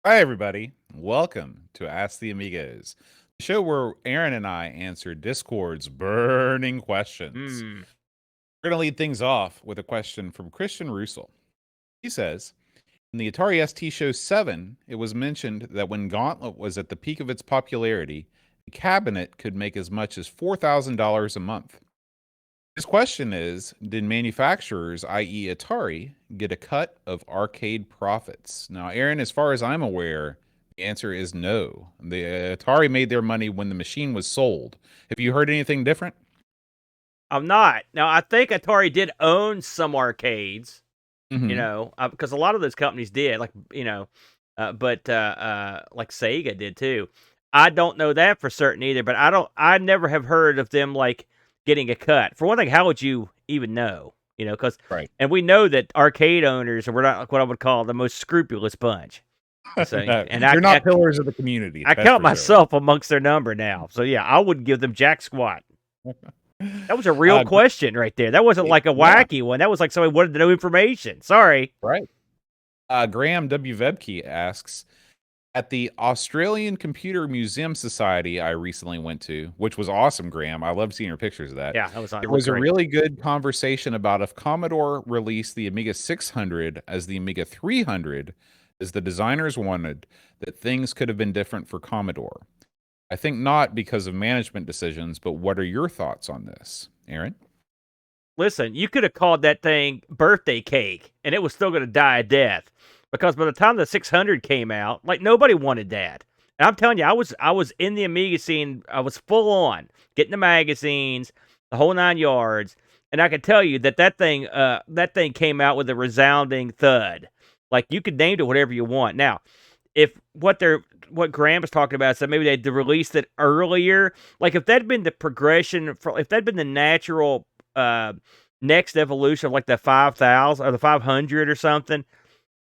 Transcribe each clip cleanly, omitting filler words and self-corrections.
Hi, everybody. Welcome to Ask the Amigos, the show where Aaron and I answer Discord's burning questions. Mm. We're going to lead things off with a question from Christian Russell. He says, in the Atari ST Show 7, it was mentioned that when Gauntlet was at the peak of its popularity, the cabinet could make as much as $4,000 a month. His question is, did manufacturers, i.e. Atari, get a cut of arcade profits? Now, Aaron, as far as I'm aware, the answer is no. The Atari made their money when the machine was sold. Have you heard anything different? I'm not. Now, I think Atari did own some arcades, Mm-hmm. because a lot of those companies did, like like Sega did too. I don't know that for certain either, but I never have heard of them like getting a cut. For one thing, how would you even know? Because Right. and we know that arcade owners are not what I would call the most scrupulous bunch. So, No, and they're not pillars of the community. I That's count for sure. myself amongst their number now. So yeah, I wouldn't give them jack squat. That was a real Uh, question right there. That wasn't like a yeah, wacky one. That was like somebody wanted to know information. Sorry. right. Graham W. Vebke asks, at the Australian Computer Museum Society I recently went to, which was awesome, Graham. I loved seeing your pictures of that. Yeah, that was It looked was a great. really good conversation about if Commodore released the Amiga 600 as the Amiga 300, as the designers wanted, that things could have been different for Commodore. I think not because of management decisions, but what are your thoughts on this, Aaron? Listen, you could have called that thing birthday cake, and it was still going to die a death. Because by the time the 600 came out, like nobody wanted that. And I'm telling you, I was in the Amiga scene. I was full on getting the magazines, the whole 9 yards, and I can tell you that thing came out with a resounding thud. Like you could name it whatever you want. Now, if what Graham was talking about is that maybe they'd released it earlier, like if that'd been the progression, if that'd been the natural uh, next evolution of like the 5,000 or the 500 or something,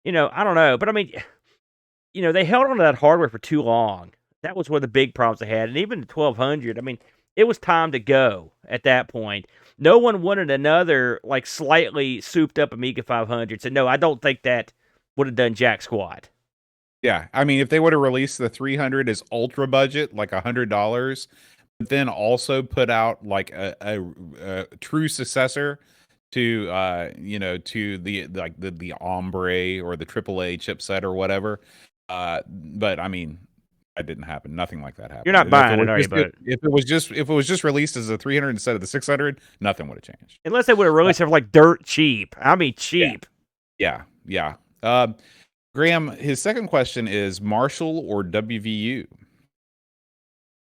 I don't know. But I mean, they held on to that hardware for too long. That was one of the big problems they had. And even the 1200, I mean, it was time to go at that point. No one wanted another like slightly souped up Amiga 500. So no, I don't think that would have done jack squat. Yeah, I mean, if they would have released the 300 as ultra budget, like $100, but then also put out like a true successor to to the Ombre or the AAA chipset or whatever. But I mean, that didn't happen. Nothing like that You're happened. not And buying it, are you, bud? if it was just released as a 300 instead of the 600, nothing would have changed. Unless they would have released it for like dirt cheap. I mean, Yeah, cheap. yeah. Graham, his second question is Marshall or WVU?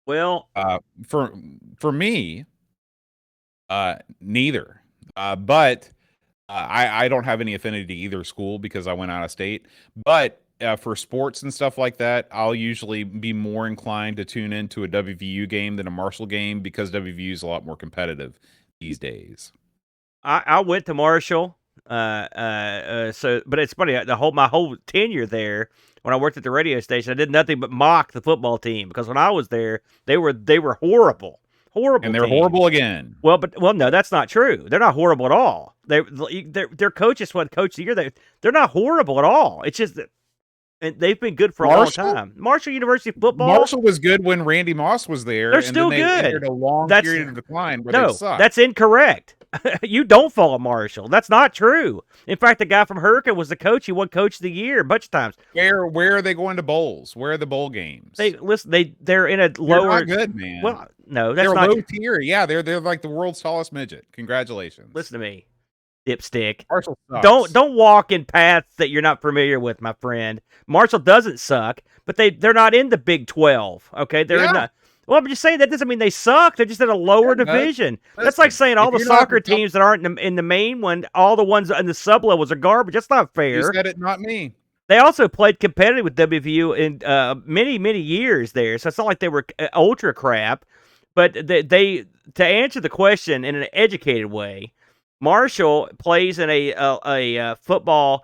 Well, Uh, for for me, neither. But I don't have any affinity to either school because I went out of state. But for sports and stuff like that, I'll usually be more inclined to tune into a WVU game than a Marshall game because WVU is a lot more competitive these days. I went to Marshall. But it's funny. My whole tenure there, when I worked at the radio station, I did nothing but mock the football team because when I was there, they were horrible, horrible And they're team. horrible again. Well, no, that's not true. They're not horrible at all. Their coaches won coach of the year. They're not horrible at all. It's just that and they've been good for a long time. Marshall University football. Marshall was good when Randy Moss was there. They're And still then they good. entered a long period of decline where they sucked. That's incorrect. You don't follow Marshall. That's not true. In fact, the guy from Hurricane was the coach. He won coach of the year a bunch of times. Where are they going to bowls? Where are the bowl games? They're in a lower. They're not good, man. Well, no, that's they're not low tier. Yeah, they're like the world's tallest midget. Congratulations. Listen to me, dipstick. Marshall sucks. Don't walk in paths that you're not familiar with, my friend. Marshall doesn't suck, but they're not in the Big 12. Okay, they're in the. Well, I'm just saying that doesn't mean they suck. They're just in a lower division. That's like saying all the soccer teams that aren't in the main one, all the ones in the sub levels are garbage. That's not fair. You said it, not me. They also played competitive with WVU in many years there, so it's not like they were ultra crap. But they to answer the question in an educated way, Marshall plays in a football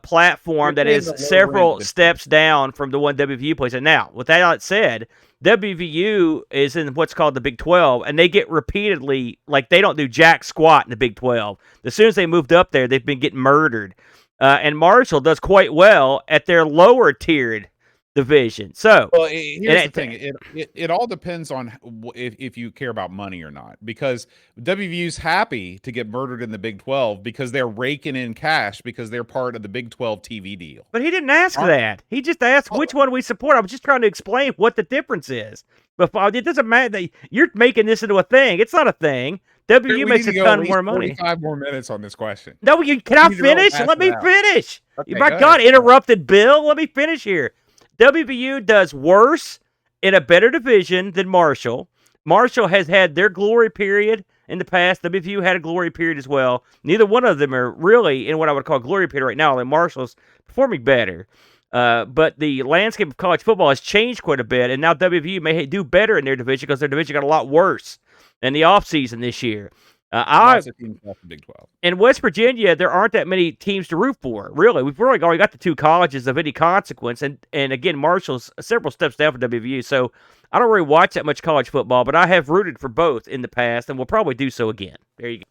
platform that is several steps down from the one WVU plays in. Now, with that said, WVU is in what's called the Big 12, and they get repeatedly, like, they don't do jack squat in the Big 12. As soon as they moved up there, they've been getting murdered. and Marshall does quite well at their lower tiered division. So, Well, and here's the thing. It all depends on if you care about money or not. Because WVU's happy to get murdered in the Big 12 because they're raking in cash because they're part of the Big 12 TV deal. but he didn't ask Aren't- that. He just asked which one we support. I was just trying to explain what the difference is. But it doesn't matter that you're making this into a thing. It's not a thing. WVU We makes need a to go ton at least more money. 45 more minutes on this question. No, can I need to really finish? hash Let it me out. finish. Okay, My go God, ahead. interrupted Bill. Let me finish here. WVU does worse in a better division than Marshall. Marshall has had their glory period in the past. WVU had a glory period as well. Neither one of them are really in what I would call glory period right now. Like Marshall's performing better. But the landscape of college football has changed quite a bit, and now WVU may do better in their division because their division got a lot worse in the offseason this year. Lots of teams left the Big 12. In West Virginia, there aren't that many teams to root for. Really, we've really already got the two colleges of any consequence, and again, Marshall's several steps down for WVU. So I don't really watch that much college football, but I have rooted for both in the past, and will probably do so again. There you go.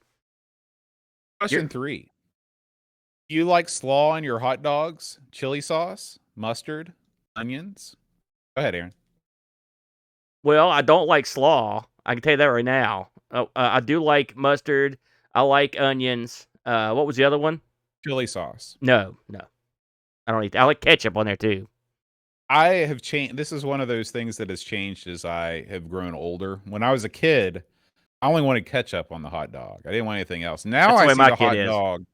Question 3. Do you like slaw on your hot dogs? Chili sauce, mustard, onions? Go ahead, Aaron. Well, I don't like slaw. I can tell you that right now. I do like mustard. I like onions. What was the other one? Chili sauce. No. I don't eat that. I like ketchup on there too. I have changed. This is one of those things that has changed as I have grown older. When I was a kid, I only wanted ketchup on the hot dog. I didn't want anything else. Now That's the I way see my the kid hot is. dog.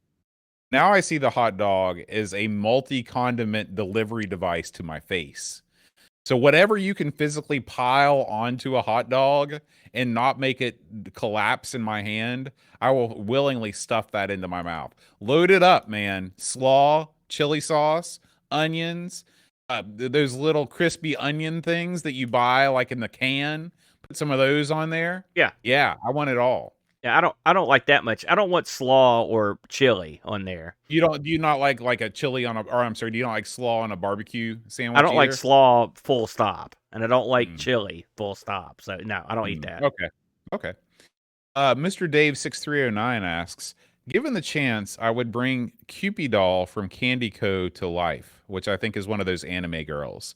Now I see the hot dog as a multi-condiment delivery device to my face. So whatever you can physically pile onto a hot dog and not make it collapse in my hand, I will willingly stuff that into my mouth. Load it up, man. Slaw, chili sauce, onions, those little crispy onion things that you buy like in the can. Put some of those on there. Yeah. I want it all. Yeah, I don't like that much. I don't want slaw or chili on there. Do you not like a chili on a, or I'm sorry, do you not like slaw on a barbecue sandwich? I don't like either? slaw full stop, and I don't like Mm. chili full stop. So no, I don't eat that. Okay. Mr. Dave 6309 asks, given the chance, I would bring Cupid doll from Candy Co to life, which I think is one of those anime girls.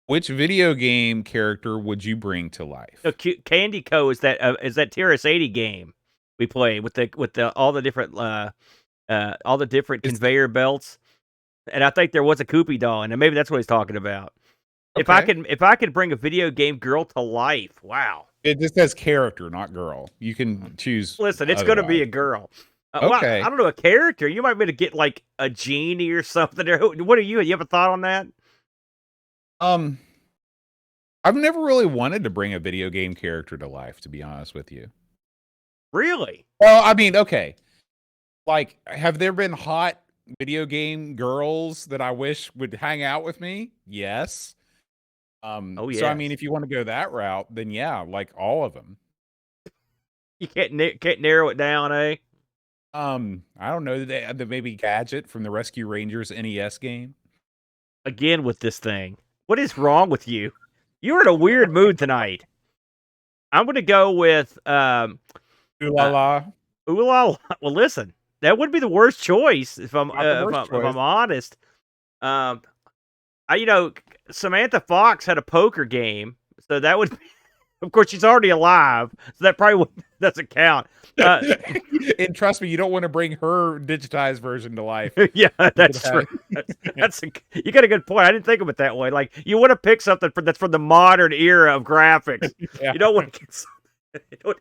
Which video game character would you bring to life? So Candy Co is that TRS-80 game we play with the all the different conveyor belts, and I think there was a Koopy doll, and maybe that's what he's talking about. Okay. If I could bring a video game girl to life, wow. It just says character, not girl. You can choose. Listen, it's going to be a otherwise. girl. Okay. Well, I don't know, a character. You might be able to get like a genie or something. What are you? You have a thought on that? I've never really wanted to bring a video game character to life, to be honest with you. Really? Well, I mean, okay. Like, have there been hot video game girls that I wish would hang out with me? Yes. Oh yeah. So I mean, if you want to go that route, then yeah, like all of them. You can't narrow it down, eh? I don't know, the maybe Gadget from the Rescue Rangers NES game. Again with this thing. What is wrong with you? You're in a weird mood tonight. I'm going to go with Ooh la la. Ooh la la. Well, listen, that would be the worst choice if I'm Not the worst if choice. I'm honest. Samantha Fox had a poker game, so that would be, of course, she's already alive, so that probably doesn't count. And trust me, you don't want to bring her digitized version to life. Yeah, that's true. You got a good point. I didn't think of it that way. Like, you want to pick something that's from the modern era of graphics. Yeah. You don't want to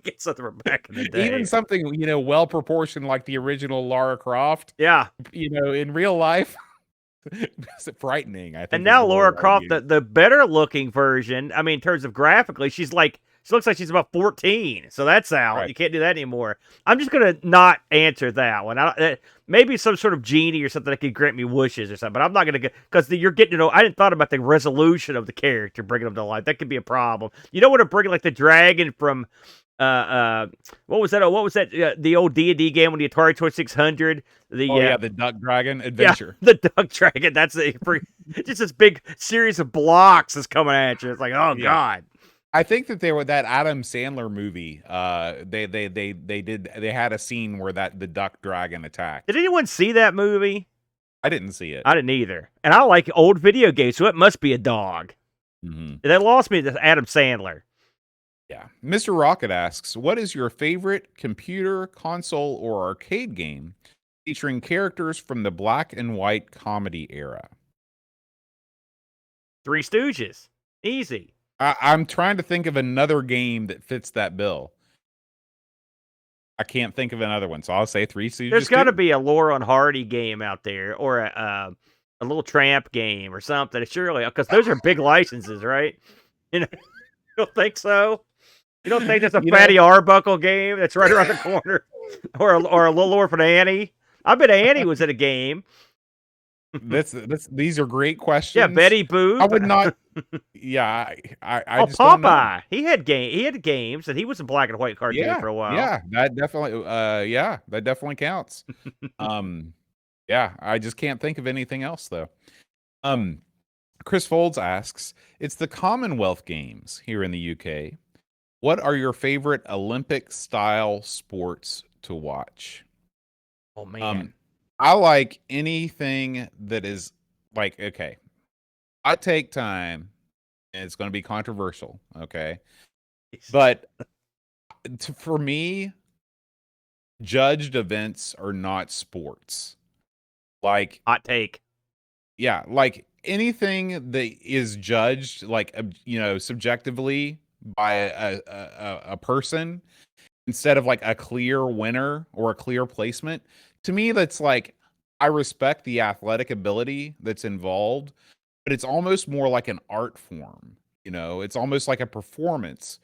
get something from back in the day. Even something, well proportioned like the original Lara Croft. Yeah. In real life. It's frightening, I think. And now Lara Croft, the better looking version, I mean, in terms of graphically, she looks like she's about 14. So that's out. Right. You can't do that anymore. I'm just going to not answer that one. Maybe some sort of genie or something that could grant me wishes or something, but I'm not going to get, because you're getting to know, I didn't thought about the resolution of the character, bringing them to life. That could be a problem. You don't want to bring like the dragon from, what was that? The old D&D game on the Atari 2600. The Duck Dragon Adventure. Yeah, the Duck Dragon. That's just this big series of blocks is coming at you. It's like, oh god. I think that that Adam Sandler movie. They had a scene where the Duck Dragon attacked. Did anyone see that movie? I didn't see it. I didn't either. And I like old video games, so it must be a dog. Mhm. They lost me to Adam Sandler. Yeah. Mr. Rocket asks, "What is your favorite computer, console, or arcade game featuring characters from the black and white comedy era?" Three Stooges. Easy. I'm trying to think of another game that fits that bill. I can't think of another one, so I'll say Three There's Stooges got to too. be a Laurel and Hardy game out there, or a little Tramp game or something. Surely, because those are big licenses, right? You know, you don't think so? You don't think there's a You know, Fatty Arbuckle game that's right around the corner, or a Little Orphan Annie? I bet Annie was at a game. that's these are great Yeah, questions. Betty I Boop. would not. Yeah, I Oh, just don't know. Popeye. He had games, and he was a black and white cartoon Yeah, for a while. yeah, that definitely counts. Um, yeah, I just can't think of anything else though. Um, Chris Folds asks, "It's the Commonwealth Games here in the UK. What are your favorite Olympic style sports to watch?" Oh man, Um, I like anything that is like, okay, I take time, and it's going to be controversial, okay? But for me, judged events are not sports. Like, hot take. yeah, like anything that is judged, like, subjectively by a person instead of like a clear winner or a clear placement, to me, that's like, I respect the athletic ability that's involved, but it's almost more like an art form. It's almost like a performance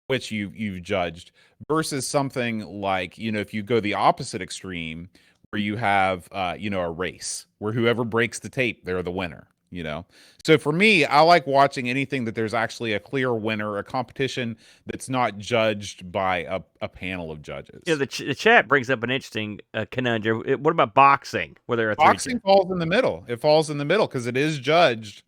which you've judged versus something like, if you go the opposite extreme where you have a race where whoever breaks the tape, they're the winner. So for me, I like watching anything that there's actually a clear winner, a competition that's not judged by a panel of judges. The chat brings up an interesting conundrum. What about boxing, where there are three? Boxing falls in the middle. It falls in the middle because it is judged,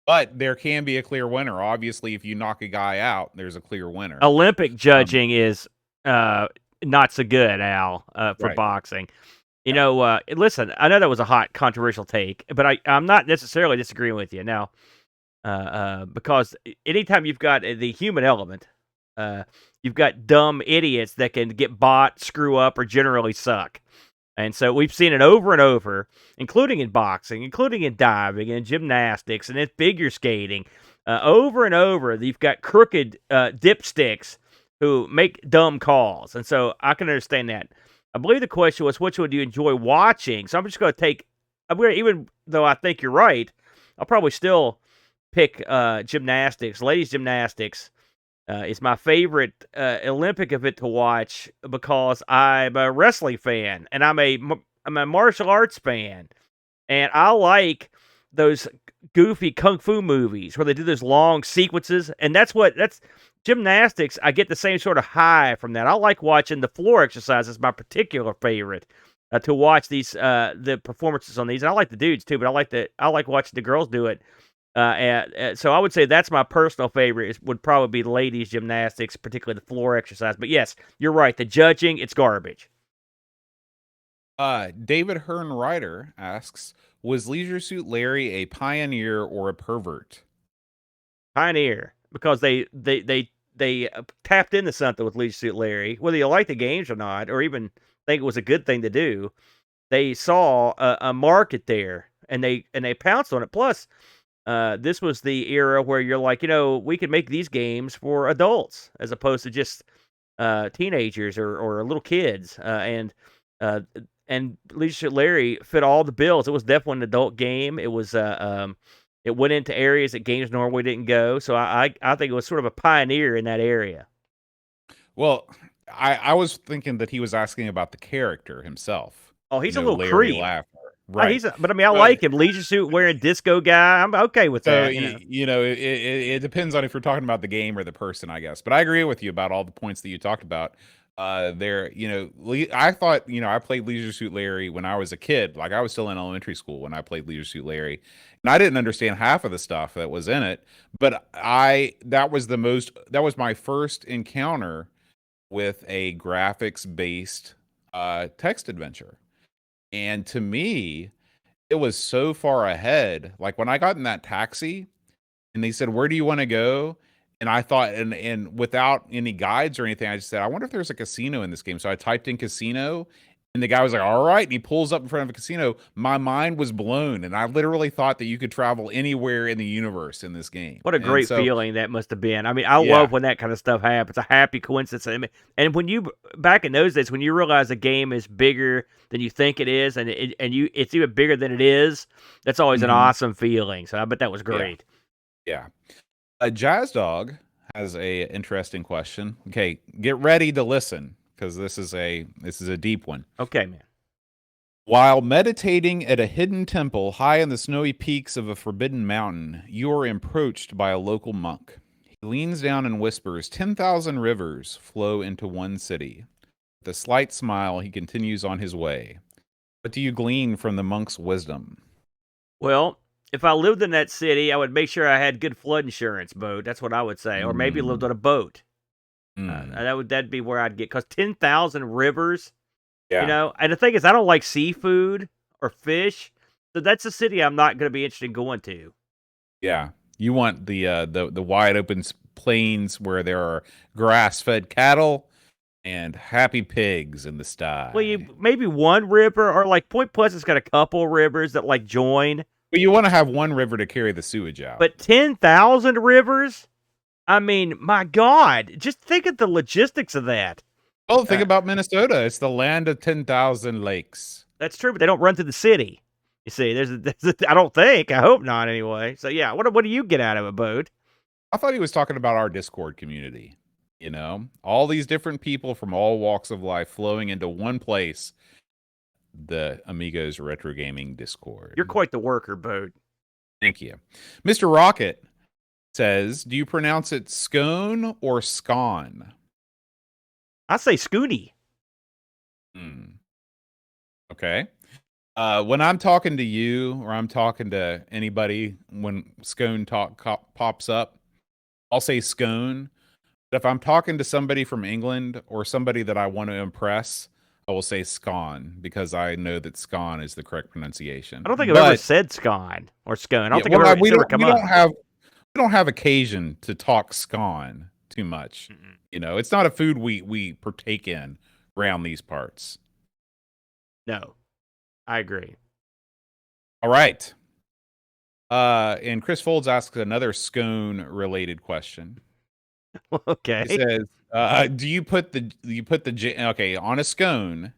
but there can be a clear winner. Obviously, if you knock a guy out, there's a clear winner. Olympic Um, judging is not so good, Al, for right. boxing. Yeah. Listen, I know that was a hot, controversial take, but I'm not necessarily disagreeing with you now, because anytime you've got the human element, you've got dumb idiots that can get bought, screw up, or generally suck. And so we've seen it over and over, including in boxing, including in diving and gymnastics and in figure skating. Over and over, you've got crooked dipsticks who make dumb calls. And so I can understand that. I believe the question was, which one do you enjoy watching? So I'm just going to even though I think you're right, I'll probably still pick gymnastics, ladies gymnastics. It's my favorite Olympic event to watch because I'm a wrestling fan and I'm a martial arts fan, and I like those goofy kung fu movies where they do those long sequences, and that's gymnastics. I get the same sort of high from that. I like watching the floor exercises. My particular favorite to watch the performances on these. And I like the dudes too, but I like watching the girls do it. So I would say that's my personal favorite. Would probably be ladies gymnastics, particularly the floor exercise. But yes, you're right. The judging, it's garbage. David Hearn Ryder asks, "Was Leisure Suit Larry a pioneer or a pervert?" Pioneer, because they tapped into something with Leisure Suit Larry, whether you like the games or not, or even think it was a good thing to do. They saw a market there, and they pounced on it. Plus, this was the era where you're like, we could make these games for adults as opposed to just teenagers or little kids. Uh, and Leadership Larry fit all the bills. It was definitely an adult game. It went into areas that Games Norway didn't go. So I think it was sort of a pioneer in that area. Well, I was thinking that he was asking about the character himself. Oh, he's a little Larry creep. Laffer. Right. But I mean, I Uh, like him. Leisure suit wearing disco guy. I'm okay with so that. it depends on if you're talking about the game or the person, I guess. But I agree with you about all the points that you talked about. I thought, I played Leisure Suit Larry when I was a kid. Like I was still in elementary school when I played Leisure Suit Larry, and I didn't understand half of the stuff that was in it. But that was my first encounter with a graphics based text adventure, and to me, it was so far ahead. Like when I got in that taxi and they said, "Where do you want to go?" And I thought, and without any guides or anything, I just said, "I wonder if there's a casino in this game." So I typed in casino, and the guy was like, "All right." And he pulls up in front of a casino. My mind was blown, and I literally thought that you could travel anywhere in the universe in this game. What a And great so, feeling that must have been. I mean, I yeah, love when that kind of stuff happens. A happy coincidence. I mean, and when you back in those days, when you realize a game is bigger than you think it is, and it's even bigger than it is, that's always an mhm, awesome feeling. So I bet that was yeah, great. yeah. A Jazz Dog has a interesting question. Okay, get ready to listen because this is a deep one. Okay, man. While meditating at a hidden temple high in the snowy peaks of a forbidden mountain, you are approached by a local monk. He leans down and whispers, 10,000 rivers flow into one city. With a slight smile, he continues on his way. What do you glean from the monk's wisdom? Well, if I lived in that city, I would make sure I had good flood insurance, boat. That's what I would say, or maybe lived Mm, on a boat. mm, That'd be where I'd get, because 10,000 rivers. yeah, And the thing is, I don't like seafood or fish, so that's a city I'm not going to be interested in going to. yeah. You want the wide open plains where there are grass-fed cattle and happy pigs in the Well, sty. you maybe one river, or like Point Pleasant's got a couple rivers that like join, But you want to have one river to carry the sewage out. but 10,000 rivers? I mean, my God, just think of the logistics of that. Well, think Uh, about Minnesota. It's the land of 10,000 lakes. that's true, but they don't run through the city. You see, I don't think, I hope not anyway. So yeah, what do you get out of a boat? I thought he was talking about our Discord community. All these different people from all walks of life flowing into one place, the Amigos Retro Gaming You're Discord. quite the worker, boat. Thank you. Mr. Rocket says, do you pronounce it scone or scone? I say Scooty. Hmm. Okay. When I'm talking to you or I'm talking to anybody, when scone pops up, I'll say scone. But if I'm talking to somebody from England or somebody that I want to impress, I will say scone because I know that scone is the correct pronunciation. I don't think I've ever But said scone or scone. I don't yeah, think well, it's ever come we up. don't have occasion to talk scone too much. Mm-mm. It's not a food we partake in around these parts. No, I agree. All right. And Chris Folds asks another scone related question. He Okay. says, do you put the okay on a scone?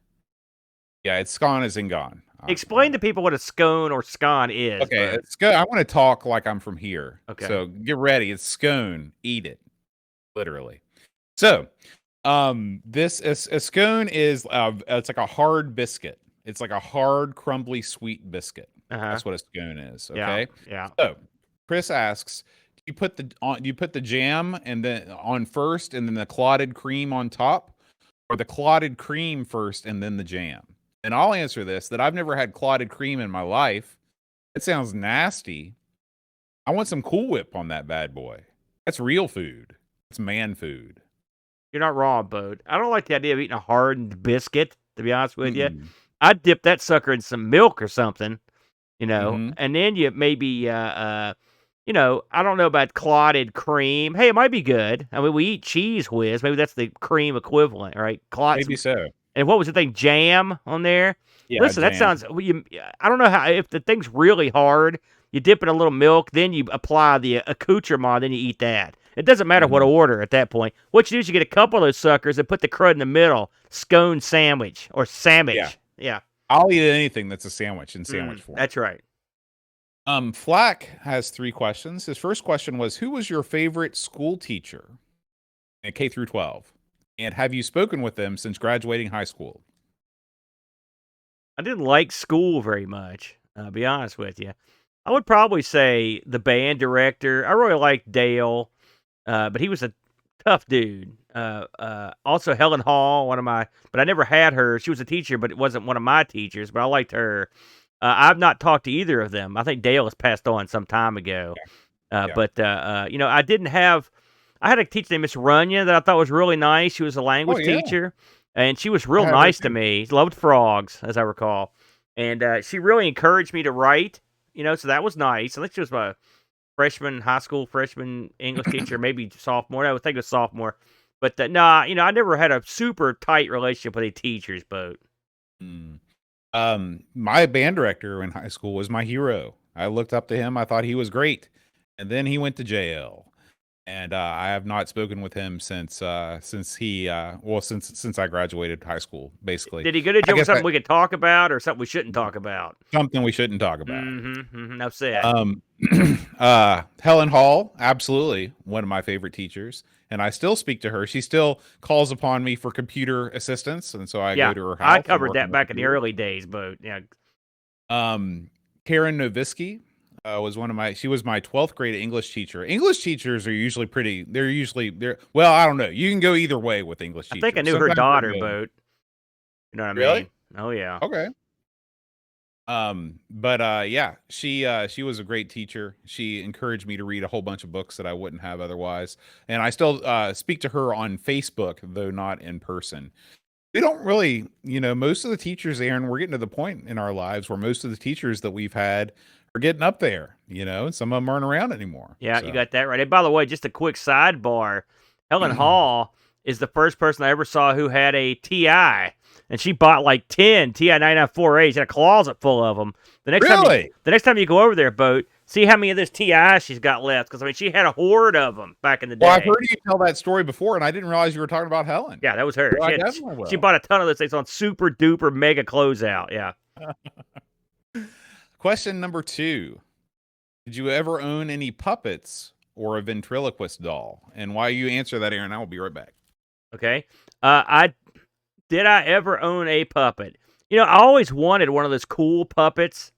Yeah, it's scone as in gone. Explain to people what a scone or scone is, Okay, bud. it's scone. I want to talk like I'm from here. Okay. So get ready. It's scone. Eat it, literally. So, this is a scone is it's like a hard biscuit. It's like a hard, crumbly, sweet biscuit. Uh-huh. That's what a scone is. Yeah. Okay. Yeah. So, Chris asks, do you put the jam and then on first, and then the clotted cream on top, or the clotted cream first and then the jam? And I'll answer this that I've never had clotted cream in my life. It sounds nasty. I want some Cool Whip on that bad boy. That's real food. It's man food. You're not wrong, bud. I don't like the idea of eating a hardened biscuit, to be honest with you. Mm-mm. I'd dip that sucker in some milk or something, Mm-hmm. and then you maybe, I don't know about clotted cream. Hey, it might be good. I mean, we eat Cheese Whiz. Maybe that's the cream equivalent, right? Maybe so. And what was the thing? Jam on there? Yeah, Listen, that jam. sounds. I don't know how. If the thing's really hard, you dip in a little milk, then you apply the accoutrement, then you eat that. It doesn't matter what Mhm. order at that point. What you do is you get a couple of those suckers and put the crud in the middle. Scone sandwich or Yeah. sandwich. Yeah, I'll eat anything that's a sandwich in sandwich form. that's right. Flack has 3 questions. His first question was, who was your favorite school teacher in K through 12? And have you spoken with them since graduating high school? I didn't like school very much. I'll be honest with you. I would probably say the band director. I really liked Dale, but he was a tough dude. Also Helen Hall, but I never had her. She was a teacher, but it wasn't one of my teachers. But I liked her. I've not talked to either of them. I think Dale has passed on some time ago. Yeah. I didn't have. I had a teacher named Miss Runyon that I thought was really nice. She was a language yeah. teacher, and she was I real had her nice to too. me. Loved frogs, as I recall. And she really encouraged me to write, so that was nice. I think she was my high school freshman English teacher, maybe sophomore. I would think it was sophomore. But nah, I never had a super tight relationship with a teacher's boat. Mm. My band director in high school was my hero. I looked up to him. I thought he was great. And then he went to jail. And I have not spoken with him since he since I graduated high school, basically. Did he go to I jail with guess something we could talk about or something we shouldn't talk about? something we shouldn't talk about. Enough said. Helen Hall, absolutely one of my favorite teachers, and I still speak to her. She still calls upon me for computer assistance, and so I go to her house. I covered that back in the early days, but yeah. Karen Novisky was she was my 12th grade English teacher. English teachers are usually well, I don't know. You can go either way with English teachers. I think I knew her daughter, boat. You know what I mean? Really? Oh yeah. Okay. But yeah, she was a great teacher. She encouraged me to read a whole bunch of books that I wouldn't have otherwise. And I still speak to her on Facebook, though not in person. We don't really, most of the teachers, Aaron, we're getting to the point in our lives where most of the teachers that we've had are getting up there, and some of them aren't around anymore. Yeah, so. You got that right. And by the way, just a quick sidebar, Helen Hall is the first person I ever saw who had a TI, and she bought like 10 TI 994As, had a closet full of them. The next time you go over there, Boat, see how many of those TIs she's got left, because she had a horde of them back in the day. Well, I've heard you tell that story before, and I didn't realize you were talking about Helen. Yeah, that was her. She bought a ton of those things on super duper mega closeout. Yeah. Question number 2. Did you ever own any puppets or a ventriloquist doll? And while you answer that, Aaron, I will be right back. Okay. Did I ever own a puppet? I always wanted one of those cool puppets,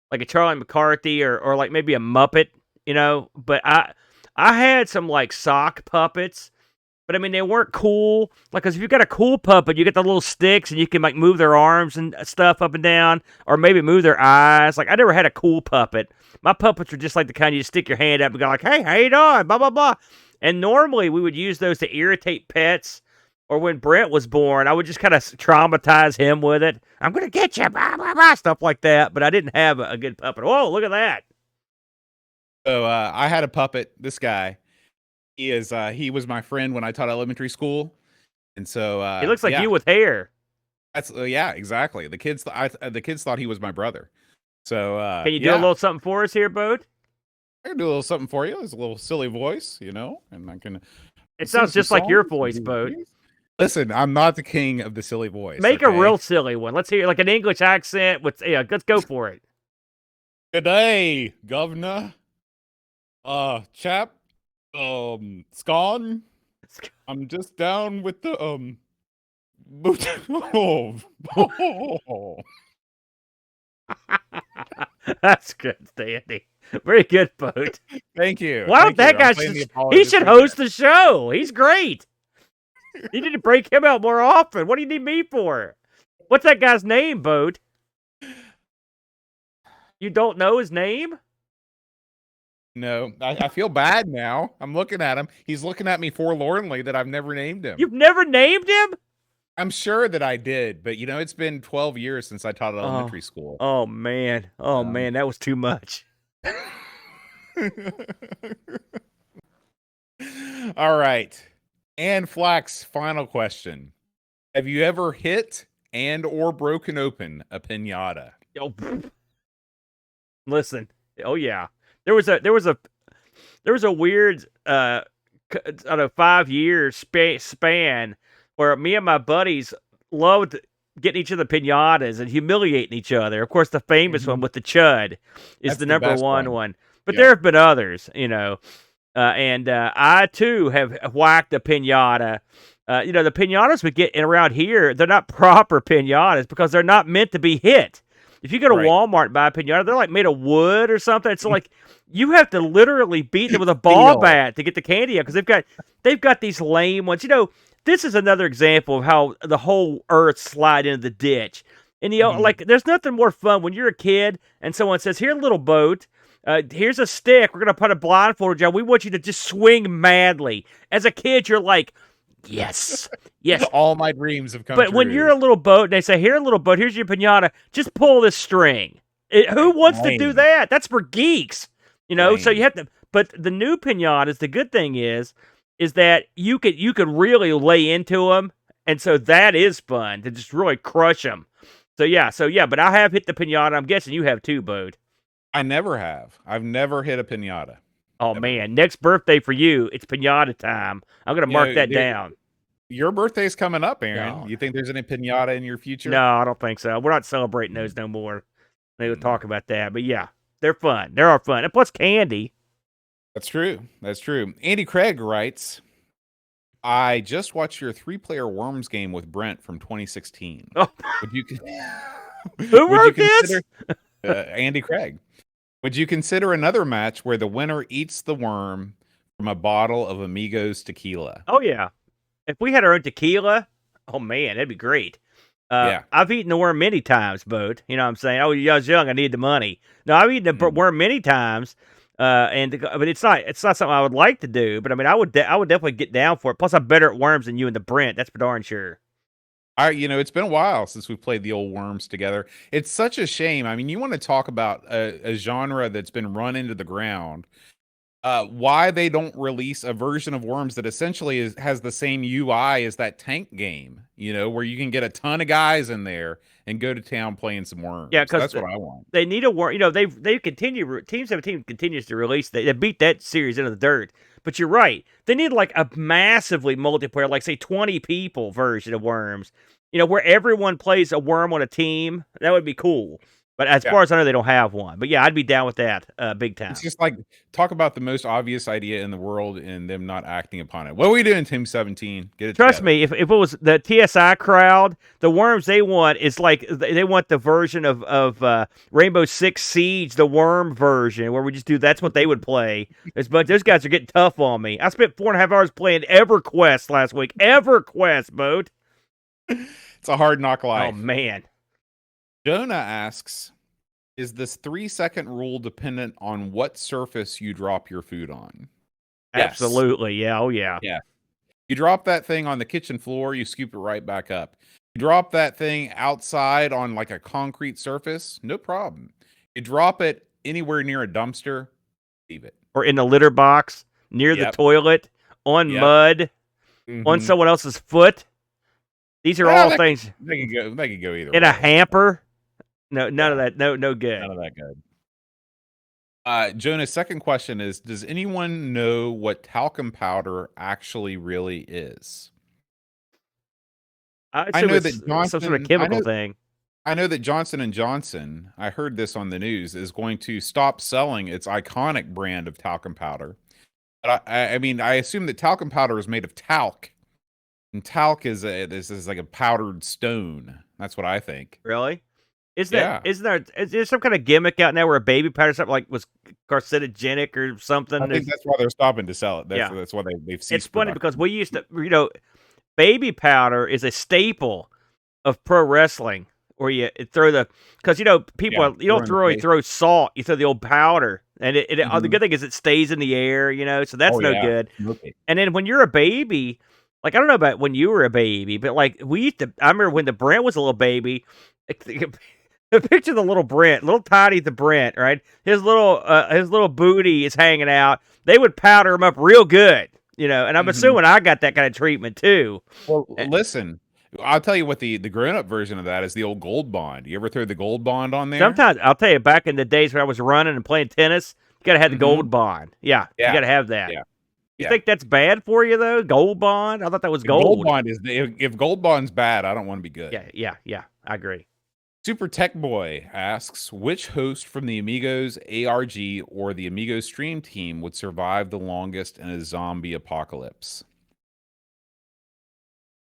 like a Charlie McCarthy or like maybe a Muppet, but I had some like sock puppets, but they weren't cool. Like, cause if you got a cool puppet, you get the little sticks and you can like move their arms and stuff up and down, or maybe move their eyes. Like, I never had a cool puppet. My puppets were just like the kind you just stick your hand up and go like, hey, how you doing? Blah, blah, blah. And normally we would use those to irritate pets. Or when Brent was born, I would just kind of traumatize him with it. I'm going to get you, blah, blah, blah, stuff like that. But I didn't have a good puppet. Whoa, look at that. So I had a puppet. This guy, he was my friend when I taught elementary school. And so he looks like you with hair. That's yeah, exactly. The kids thought he was my brother. So can you do a little something for us here, Bode? I can do a little something for you. It's a little silly voice, and I can. It sounds just like your voice, Bode. Listen, I'm not the king of the silly voice. Make a real silly one. Let's hear like an English accent. Let's go for it. Good day, governor. Chap. Scone. I'm just down with the That's good, Danny. Very good, Boat. Thank you. Why don't that guy? He should host the show. He's great. You need to break him out more often. What do you need me for? What's that guy's name, Boat? You don't know his name? No, I feel bad now. I'm looking at him. He's looking at me forlornly that I've never named him. You've never named him? I'm sure that I did, but it's been 12 years since I taught at elementary school. Oh man. Man, that was too much. All right. And Flax, final question. Have you ever hit and or broken open a pinata? Oh, listen. Oh yeah. There was a weird 5 years span where me and my buddies loved getting each other pinatas and humiliating each other. Of course, the famous one with the chud is the number one. But there have been others, and I too have whacked a pinata. The pinatas we get around here, they're not proper pinatas because they're not meant to be hit. If you go to Walmart and buy a pinata, they're like made of wood or something. It's like you have to literally beat them with a ball bat to get the candy out because they've got these lame ones. This is another example of how the whole earth slide into the ditch. And like there's nothing more fun when you're a kid and someone says, "Here, little boat. Here's a stick. We're gonna put a blindfold on. We want you to just swing madly." As a kid, you're like, Yes. Yes. All my dreams have come But true. when you're a little boat and they say, "Here, little boat, here's your pinata. Just pull this string." Who wants to do that? That's for geeks. So you have to. But the new pinatas, the good thing is that you could really lay into them, and so that is fun to just really crush them. So yeah. But I have hit the pinata. I'm guessing you have too, Boat. I never have. I've never hit a pinata. Oh man, next birthday for you, it's pinata time. I'm gonna mark that down. Your birthday's coming up, Aaron. No. You think there's any pinata in your future? No, I don't think so. We're not celebrating those no more. They would talk about that, but yeah, they're fun. They are fun, and plus candy. That's true. That's true. Andy Craig writes, I just watched your 3-player Worms game with Brent from 2016. Oh. Would you Who wrote this? Andy Craig. Would you consider another match where the winner eats the worm from a bottle of Amigos tequila? Oh yeah. If we had our own tequila, oh man, that'd be great. Yeah. I've eaten the worm many times, Boat. You know what I'm saying? Oh, I was young, I needed the money. No, I've eaten the worm many times. But it's not something I would like to do. But I mean, I would definitely get down for it. Plus, I'm better at worms than you and the Brent. That's for darn sure. It's been a while since we played the old Worms together. It's such a shame. I mean, you want to talk about a genre that's been run into the ground. Why they don't release a version of Worms that essentially has the same UI as that tank game, where you can get a ton of guys in there and go to town playing some Worms. Yeah, because that's what I want. They need a worm. They continue. Team 17 continues to release. They beat that series into the dirt. But you're right. They need like a massively multiplayer, like say 20 people version of Worms. Where everyone plays a worm on a team. That would be cool. But as far as I know, they don't have one. But yeah, I'd be down with that big time. It's just like, talk about the most obvious idea in the world and them not acting upon it. What are we doing, Team 17? Get it Trust together. me, if it was the TSI crowd, the Worms they want is like, they want the version of Rainbow Six Siege, the worm version, where we just do, that's what they would play. But those guys are getting tough on me. I spent 4.5 hours playing EverQuest last week. EverQuest, Boat. It's a hard knock life. Oh, man. Jonah asks, is this 3-second rule dependent on what surface you drop your food on? Absolutely. Yes. Yeah. Oh, yeah. Yeah. You drop that thing on the kitchen floor, you scoop it right back up. You drop that thing outside on like a concrete surface, no problem. You drop it anywhere near a dumpster, leave it. Or in the litter box, near the toilet, on mud, on someone else's foot. These are all things. They can go either in way. a hamper. No, none of that. No good. None of that good. Jonah's second question is, does anyone know what talcum powder actually really is? I know that Johnson, some sort of chemical thing. I know that Johnson & Johnson, I heard this on the news, is going to stop selling its iconic brand of talcum powder. But I mean, I assume that talcum powder is made of talc. And talc is like a powdered stone. That's what I think. Really? Is there some kind of gimmick out now where a baby powder something like was carcinogenic or something? I think that's why they're stopping to sell it. That's why they've ceased. It's funny because we used to, baby powder is a staple of pro wrestling, where you throw because people you don't really throw salt, you throw the old powder, and the good thing is it stays in the air, so that's no good. Okay. And then when you're a baby, like I don't know about when you were a baby, but like I remember when the Brent was a little baby. Picture the little Brent, little tiny the Brent, right? His little booty is hanging out. They would powder him up real good, and I'm assuming I got that kind of treatment too. Well, listen, I'll tell you what the grown-up version of that is, the old Gold Bond. You ever throw the Gold Bond on there? Sometimes, I'll tell you, back in the days when I was running and playing tennis, you got to have the Gold Bond. Yeah, you got to have that. Yeah. You think that's bad for you, though? Gold Bond? I thought that was gold. Gold Bond is, if Gold Bond's bad, I don't want to be good. Yeah, I agree. Super Tech Boy asks, which host from the Amigos ARG or the Amigos stream team would survive the longest in a zombie apocalypse?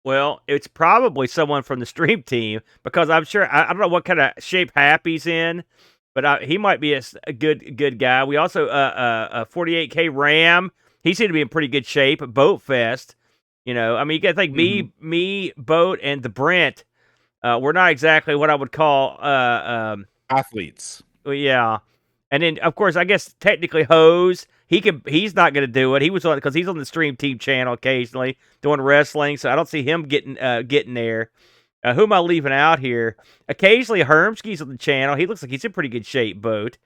Well, it's probably someone from the stream team, because I'm sure, I don't know what kind of shape Happy's in, but he might be a good guy. We also, 48K Ram, he seemed to be in pretty good shape at Boat Fest. I mean, you got to think me, Boat, and the Brent, we're not exactly what I would call athletes. Well, yeah. And then, of course, I guess technically Hose, he's not going to do it. He was on because he's on the Stream Team channel occasionally doing wrestling, so I don't see him getting there. Who am I leaving out here? Occasionally Hermsky's on the channel. He looks like he's in pretty good shape, Boat.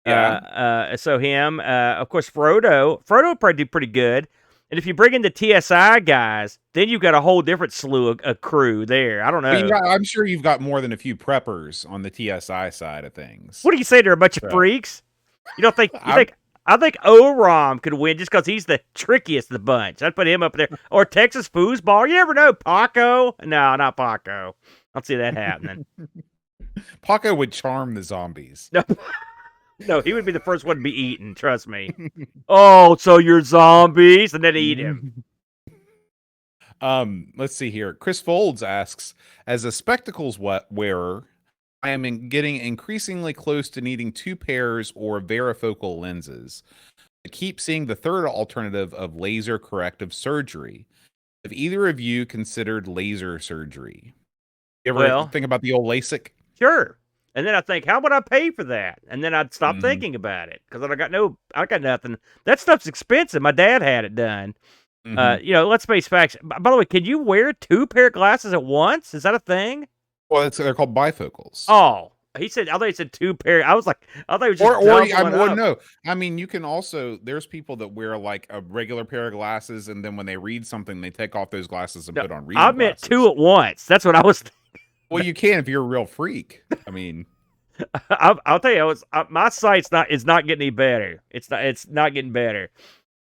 So him, of course, Frodo would probably do pretty good. And if you bring in the TSI guys, then you've got a whole different slew of crew there. I don't know. I'm sure you've got more than a few preppers on the TSI side of things. What do you say? They're a bunch of freaks. You don't think? I think Orom could win just because he's the trickiest of the bunch. I'd put him up there. Or Texas Foosball. You never know. Paco? No, not Paco. I don't see that happening. Paco would charm the zombies. No, he would be the first one to be eaten. Trust me. Oh, so you're zombies, and then eat him. Let's see here. Chris Folds asks, as a spectacles wearer, I am getting increasingly close to needing 2 pairs or varifocal lenses. I keep seeing the third alternative of laser corrective surgery. Have either of you considered laser surgery? You ever think about the old LASIK? Sure. And then I think, how would I pay for that? And then I'd stop thinking about it because I got nothing. That stuff's expensive. My dad had it done. Let's face facts. By the way, can you wear 2 pair of glasses at once? Is that a thing? Well, they're called bifocals. Oh, I thought he said 2 pair. I was like, I thought it was just no. I mean, you can also. There's people that wear like a regular pair of glasses, and then when they read something, they take off those glasses and put on reading glasses. I meant 2 at once. That's what I was thinking. Well, you can if you're a real freak. I mean, I'll tell you, my sight's is not getting any better. It's not getting better.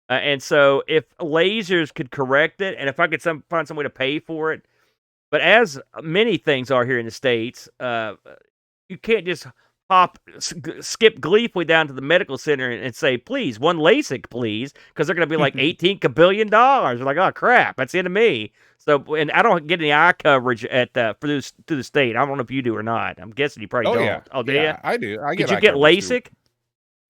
And so, if lasers could correct it, and if I could find some way to pay for it, but as many things are here in the States, you can't just skip gleefully down to the medical center and say, please, 1 LASIK, please, because they're going to be like $18 billion. They're like, oh, crap, that's the end of me. So, and I don't get any eye coverage through the state. I don't know if you do or not. I'm guessing you probably don't. Yeah. Oh, do you? I do. Did you get LASIK?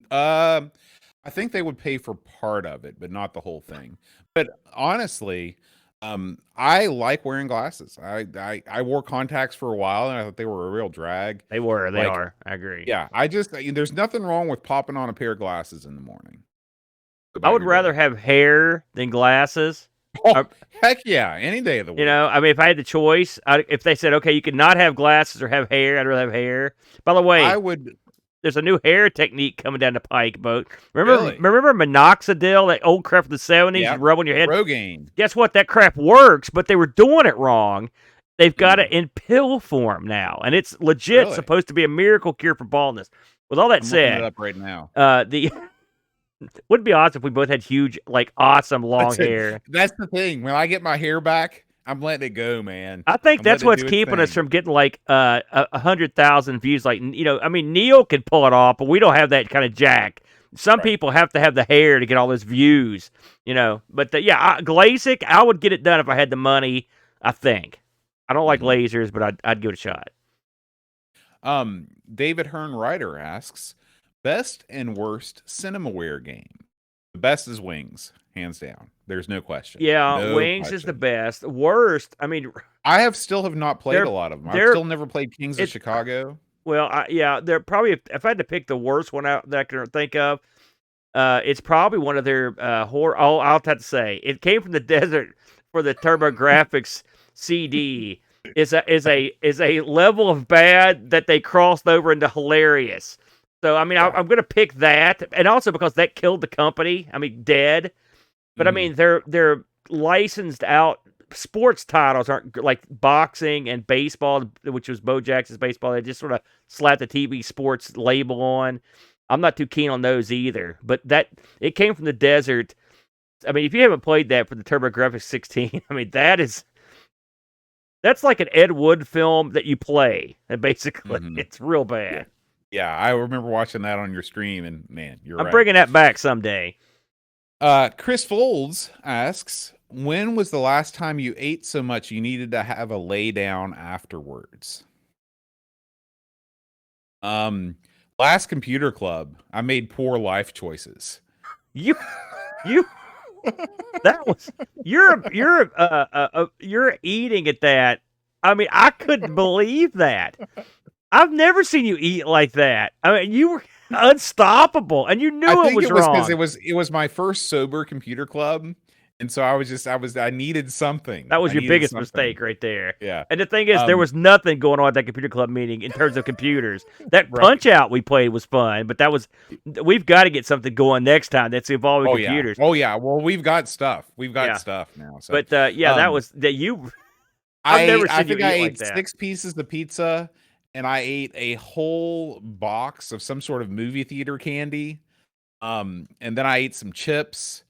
I think they would pay for part of it, but not the whole thing. But honestly, I like wearing glasses. I wore contacts for a while, and I thought they were a real drag. They are. I agree. Yeah, there's nothing wrong with popping on a pair of glasses in the morning. I would rather have hair than glasses. Oh, heck yeah, any day of the week. I mean, if I had the choice, if they said, okay, you can not have glasses or have hair, I'd rather have hair. By the way, there's a new hair technique coming down the pike, Boat. Remember minoxidil, that old crap from the 70s? Yep. You rub on your head? Rogaine. Guess what? That crap works, but they were doing it wrong. They've got it in pill form now, and it's legit supposed to be a miracle cure for baldness. With all that said, looking it up right now. Wouldn't be awesome if we both had huge, awesome long hair. That's the thing. When I get my hair back, I'm letting it go, man. I think that's what's keeping us from getting 100,000 views. Neil can pull it off, but we don't have that kind of jack. Some people have to have the hair to get all those views, But LASIK, I would get it done if I had the money. I think. I don't like lasers, but I'd give it a shot. David Hearn Ryder asks, best and worst Cinemaware game. The best is Wings, hands down. There's no question. Yeah, Wings is the best. Worst, I still have not played a lot of them. I've still never played Kings of Chicago. Well, they're probably, if I had to pick the worst one out that I can think of, it's probably one of their horror. Oh, I'll have to say, it came from the desert for the TurboGrafx CD. Is a level of bad that they crossed over into hilarious. So I'm going to pick that, and also because that killed the company. Dead. But they're licensed out sports titles aren't like boxing and baseball, which was Bo Jackson's baseball. They just sort of slapped the TV sports label on. I'm not too keen on those either. But it came from the desert. If you haven't played that for the TurboGrafx 16, that's like an Ed Wood film that you play. And basically, it's real bad. Yeah, I remember watching that on your stream, and man, you're right. I'm bringing that back someday. Chris Folds asks, when was the last time you ate so much you needed to have a lay down afterwards? Last computer club, I made poor life choices. You that was you're eating at that. I couldn't believe that. I've never seen you eat like that. You were unstoppable, and you I knew it think was it was because wrong. it was my first sober computer club, and so I needed something. That was I your needed biggest something. mistake right there. Yeah. And the thing is, there Um. was nothing going on at that computer club meeting in terms of computers. That Right. Punch Out we played was fun, but we've got to get something going next time that's involving Oh yeah. computers. Oh yeah. Well, we've got stuff. We've got Yeah, stuff now. So, but yeah, that um, was that you. I've I never I seen you think I eat like ate that. 6 pieces of pizza, and I ate a whole box of some sort of movie theater candy. And then I ate some chips.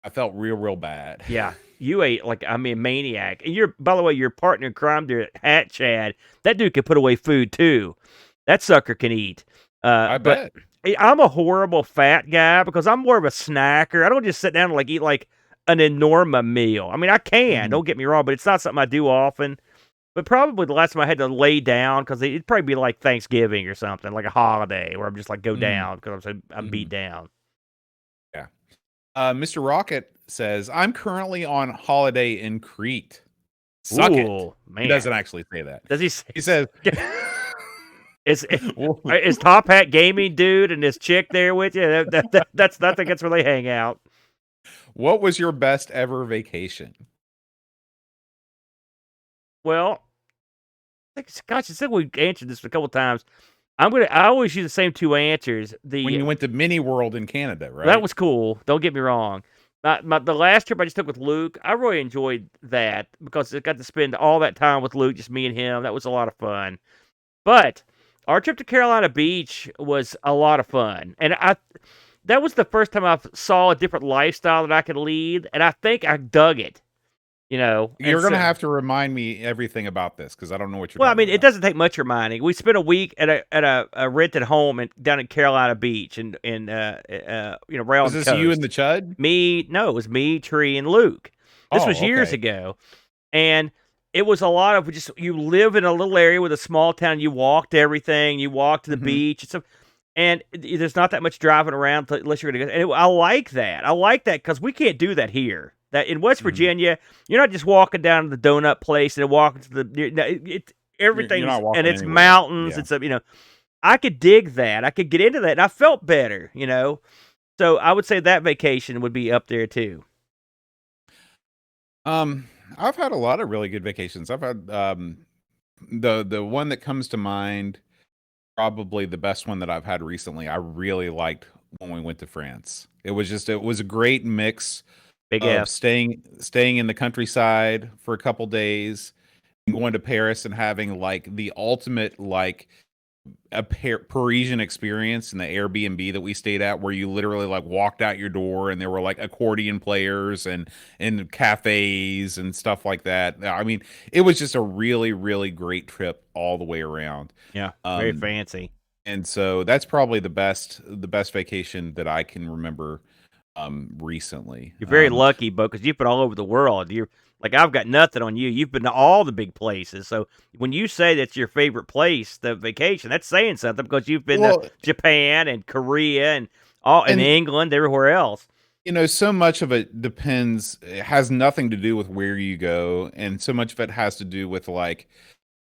I felt real bad. Yeah, you ate like a maniac. And by the way, your partner in crime there, Hat Chad. That dude can put away food too. That sucker can eat. I But bet. I'm a horrible fat guy because I'm more of a snacker. I don't just sit down and like eat like an enormous meal. I mean, I can. Mhm. Don't get me wrong, but it's not something I do often. But probably the last time I had to lay down because it'd probably be like Thanksgiving or something, like a holiday where I'm just like go Mhm. down because I'm beat Mhm. down. Yeah. Mr. Rocket says, "I'm currently on holiday in Crete. Suck it." Ooh, He man. doesn't actually say that. Does he say? He says, Is "Well, is Top Hat Gaming dude and his chick there with you? That's I think that's where they hang out. what was your best ever vacation?" Well, gosh, I said we answered this a couple times. I always use the same two answers. When you went to Mini World in Canada, That right? was cool. Don't get me wrong. The last trip I just took with Luke, I really enjoyed that because I got to spend all that time with Luke, just me and him. That was a lot of fun. But our trip to Carolina Beach was a lot of fun, and that was the first time I saw a different lifestyle that I could lead, and I think I dug it. And You're gonna so, have to remind me everything about this because I don't know what you're well, I talking mean, it about. doesn't take much reminding. We spent a week at a rented home down in Carolina Beach and right on Was the this you and coast. the Chud? No, it was me, Tree, and Luke. This was Oh, years okay. ago, and it was a lot of just you live in a little area with a small town. You walk to everything. You walk to the Mhm. beach and stuff. And there's not that much driving around unless you're going to go. And I like that. I like that because we can't do that here. That in West Mhm. Virginia, you're not just walking down to the donut place and walking to You're everything's not and walking it's anywhere. mountains. Yeah. It's I could dig that. I could get into that, and I felt better. So I would say that vacation would be up there too. Um, I've had a lot of really good vacations. I've had the one that comes to mind, probably the best one that I've had recently. I really liked when we went to France. It was a great mix Big of F. staying in the countryside for a couple days, going to Paris and having like the ultimate like a Parisian experience in the Airbnb that we stayed at, where you literally like walked out your door and there were like accordion players and cafes and stuff like that. I mean, it was just a really great trip all the way around. Yeah, very Um, fancy. and so that's probably the best vacation that I can remember recently. You're very lucky, Bo, because you've been all over the world. You're like I've got nothing on you. You've been to all the big places. So when you say that's your favorite place, the vacation, that's saying something because you've been to Well, Japan and Korea and all in and England, everywhere else. so much of it depends. It has nothing to do with where you go, and so much of it has to do with like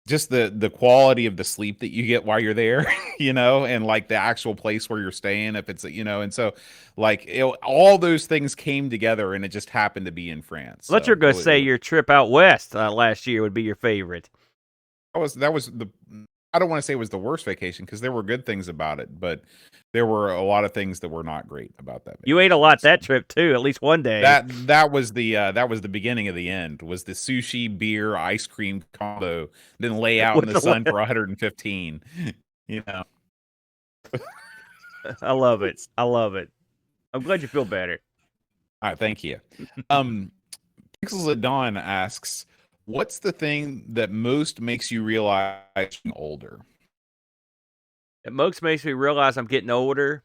just the quality of the sleep that you get while you're there, and like the actual place where you're staying, if it's and so like all those things came together, and it just happened to be in France. Let you So go say your trip out west last year would be your favorite. that was the I don't want to say it was the worst vacation because there were good things about it, but there were a lot of things that were not great about that You ate a vacation. lot So that trip too, at least one day. that was the beginning of the end. Was the sushi beer ice cream combo, then lay out in With the the sun for 115. You know. I love it. I love it. I'm glad you feel better. All right, thank you. Um, Pixels at Dawn asks, "What's the thing that most makes you realize you're older?" It most makes me realize I'm getting older.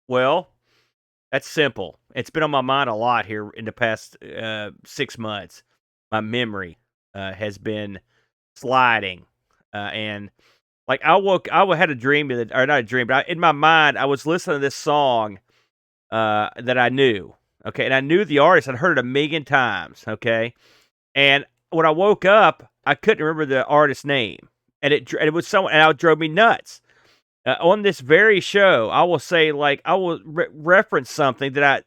Well, that's simple. It's been on my mind a lot here in the past 6 months. My memory has been sliding, and like I had a dream or not a dream, but in my mind, I was listening to this song that I knew. Okay, and I knew the artist. I'd heard it a million times. Okay, and when I woke up, I couldn't remember the artist's name, and it was someone, and it drove me nuts. On this very show, I will say, like, I will reference something that I,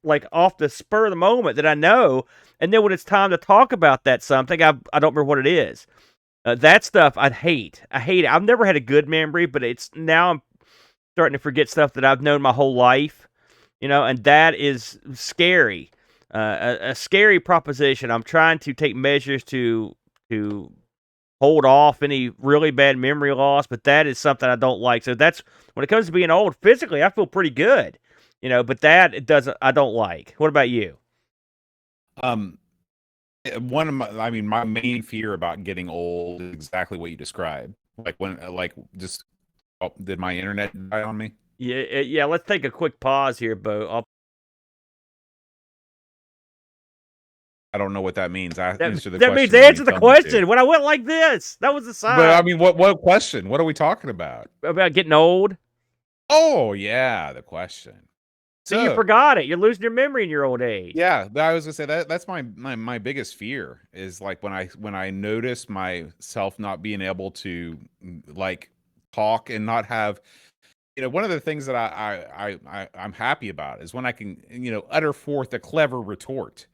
like, off the spur of the moment that I know, and then when it's time to talk about that something, I don't remember what it is. That stuff I hate. I hate it. I've never had a good memory, but it's now I'm starting to forget stuff that I've known my whole life, and that is scary. A scary proposition. I'm trying to take measures to hold off any really bad memory loss, but that is something I don't like. So that's when it comes to being old. Physically, I feel pretty good, but that it doesn't. I don't like. What about you? Um, one of my main fear about getting old is exactly what you described. Like when, just did my internet die on me? Yeah. Let's take a quick pause here, Bo. I don't know what that means. I answer the That means question when you answer the tell me to. question. When I went like this, that was the But I sign mean, what question? What are we talking about? about getting old. Oh yeah, the question. So you So forgot it. You're losing your memory in your old age. yeah, I was gonna say that's my biggest fear is like when I notice myself not being able to like talk and not have, one of the things that I'm happy about is when I can, utter forth a clever retort.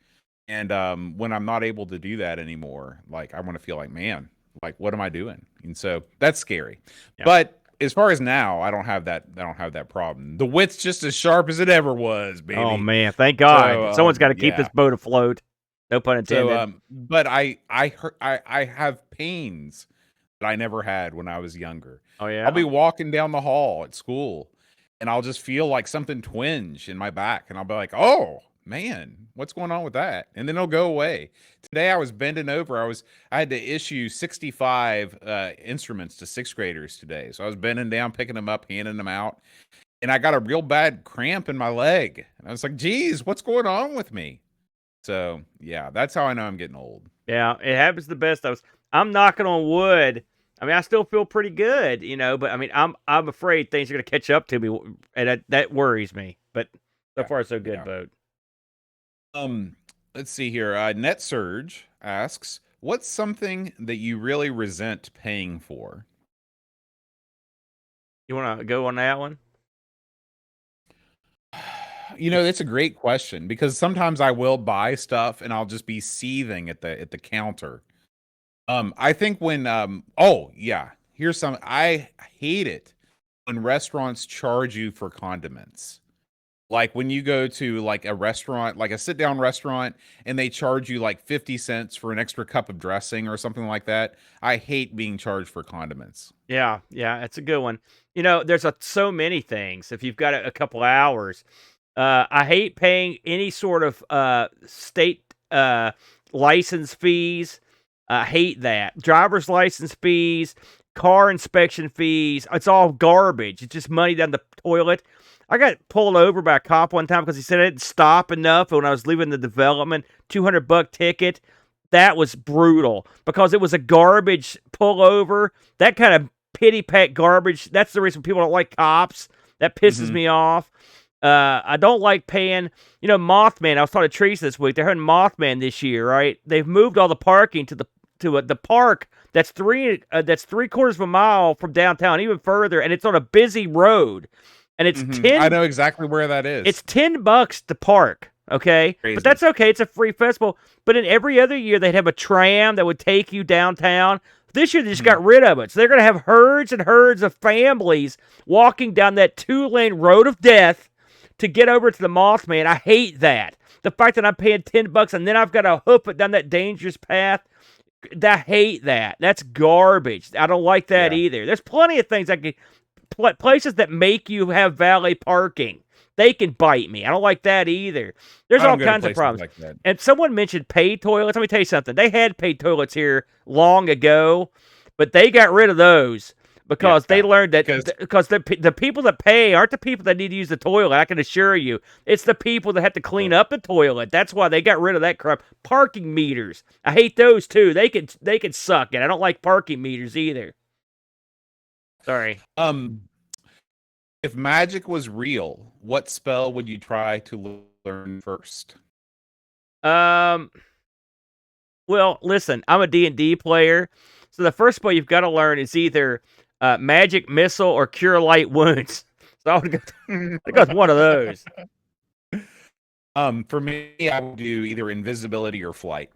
And when I'm not able to do that anymore, like I want to feel like, man, like what am I doing? And so that's scary. Yeah. But as far as now, I don't have that problem. The wit's just as sharp as it ever was, baby. Oh man, thank God. So Someone's got to keep yeah. this boat afloat. No pun intended. So but I have pains that I never had when I was younger. Oh yeah. I'll be walking down the hall at school and I'll just feel like something twinge in my back and I'll be like, "Oh, man, what's going on with that?" And then it'll go away. Today I was bending over. I had to issue 65 instruments to 6th graders today. So I was bending down, picking them up, handing them out, and I got a real bad cramp in my leg. And I was like, "Geez, what's going on with me?" So, yeah, that's how I know I'm getting old. Yeah, it happens the best of us. I'm knocking on wood. I mean, I still feel pretty good, but I mean, I'm afraid things are going to catch up to me, and that worries me. But so far, so good, Yeah. Boat. Let's see here. Net Surge asks, "What's something that you really resent paying for?" You want to go on that one? That's a great question because sometimes I will buy stuff and I'll just be seething at the counter. I think when oh yeah, here's some I hate it when restaurants charge you for condiments. Like when you go to like a restaurant, like a sit down restaurant, and they charge you like 50 cents for an extra cup of dressing or something like that. I hate being charged for condiments. Yeah, it's a good one. There's so many things. If you've got a couple hours, I hate paying any sort of state license fees. I hate that. Driver's license fees, car inspection fees. It's all garbage. It's just money down the toilet. I got pulled over by a cop one time because he said I didn't stop enough when I was leaving the development. $200 ticket. That was brutal because it was a garbage pullover. That kind of pity pat garbage. That's the reason people don't like cops. That pisses me off. I don't like paying. Mothman. I was talking to Teresa this week. They're having Mothman this year, right? They've moved all the parking to the park that's 3/4 of a mile from downtown, even further, and it's on a busy road. And it's 10. I know exactly where that is. It's $10 to park. Okay, Crazy. But that's okay. It's a free festival. But in every other year, they'd have a tram that would take you downtown. This year, they just got rid of it. So they're going to have herds and herds of families walking down that 2-lane road of death to get over to the Mothman. I hate that. The fact that I'm paying $10 and then I've got to hoof it down that dangerous path. I hate that. That's garbage. I don't like that either. There's plenty of things places that make you have valet parking. They can bite me. I don't like that either. There's all kinds of problems. Like that. And someone mentioned paid toilets. Let me tell you something. They had paid toilets here long ago, but they got rid of those because they learned that because the people that pay aren't the people that need to use the toilet. I can assure you, it's the people that have to clean up the toilet. That's why they got rid of that crap. Parking meters. I hate those too. They can suck it. I don't like parking meters either. Sorry. If magic was real, what spell would you try to learn first? Well, listen, I'm a D&D player, so the first spell you've got to learn is either magic missile or cure light wounds. So I would go with one of those. For me, I would do either invisibility or flight.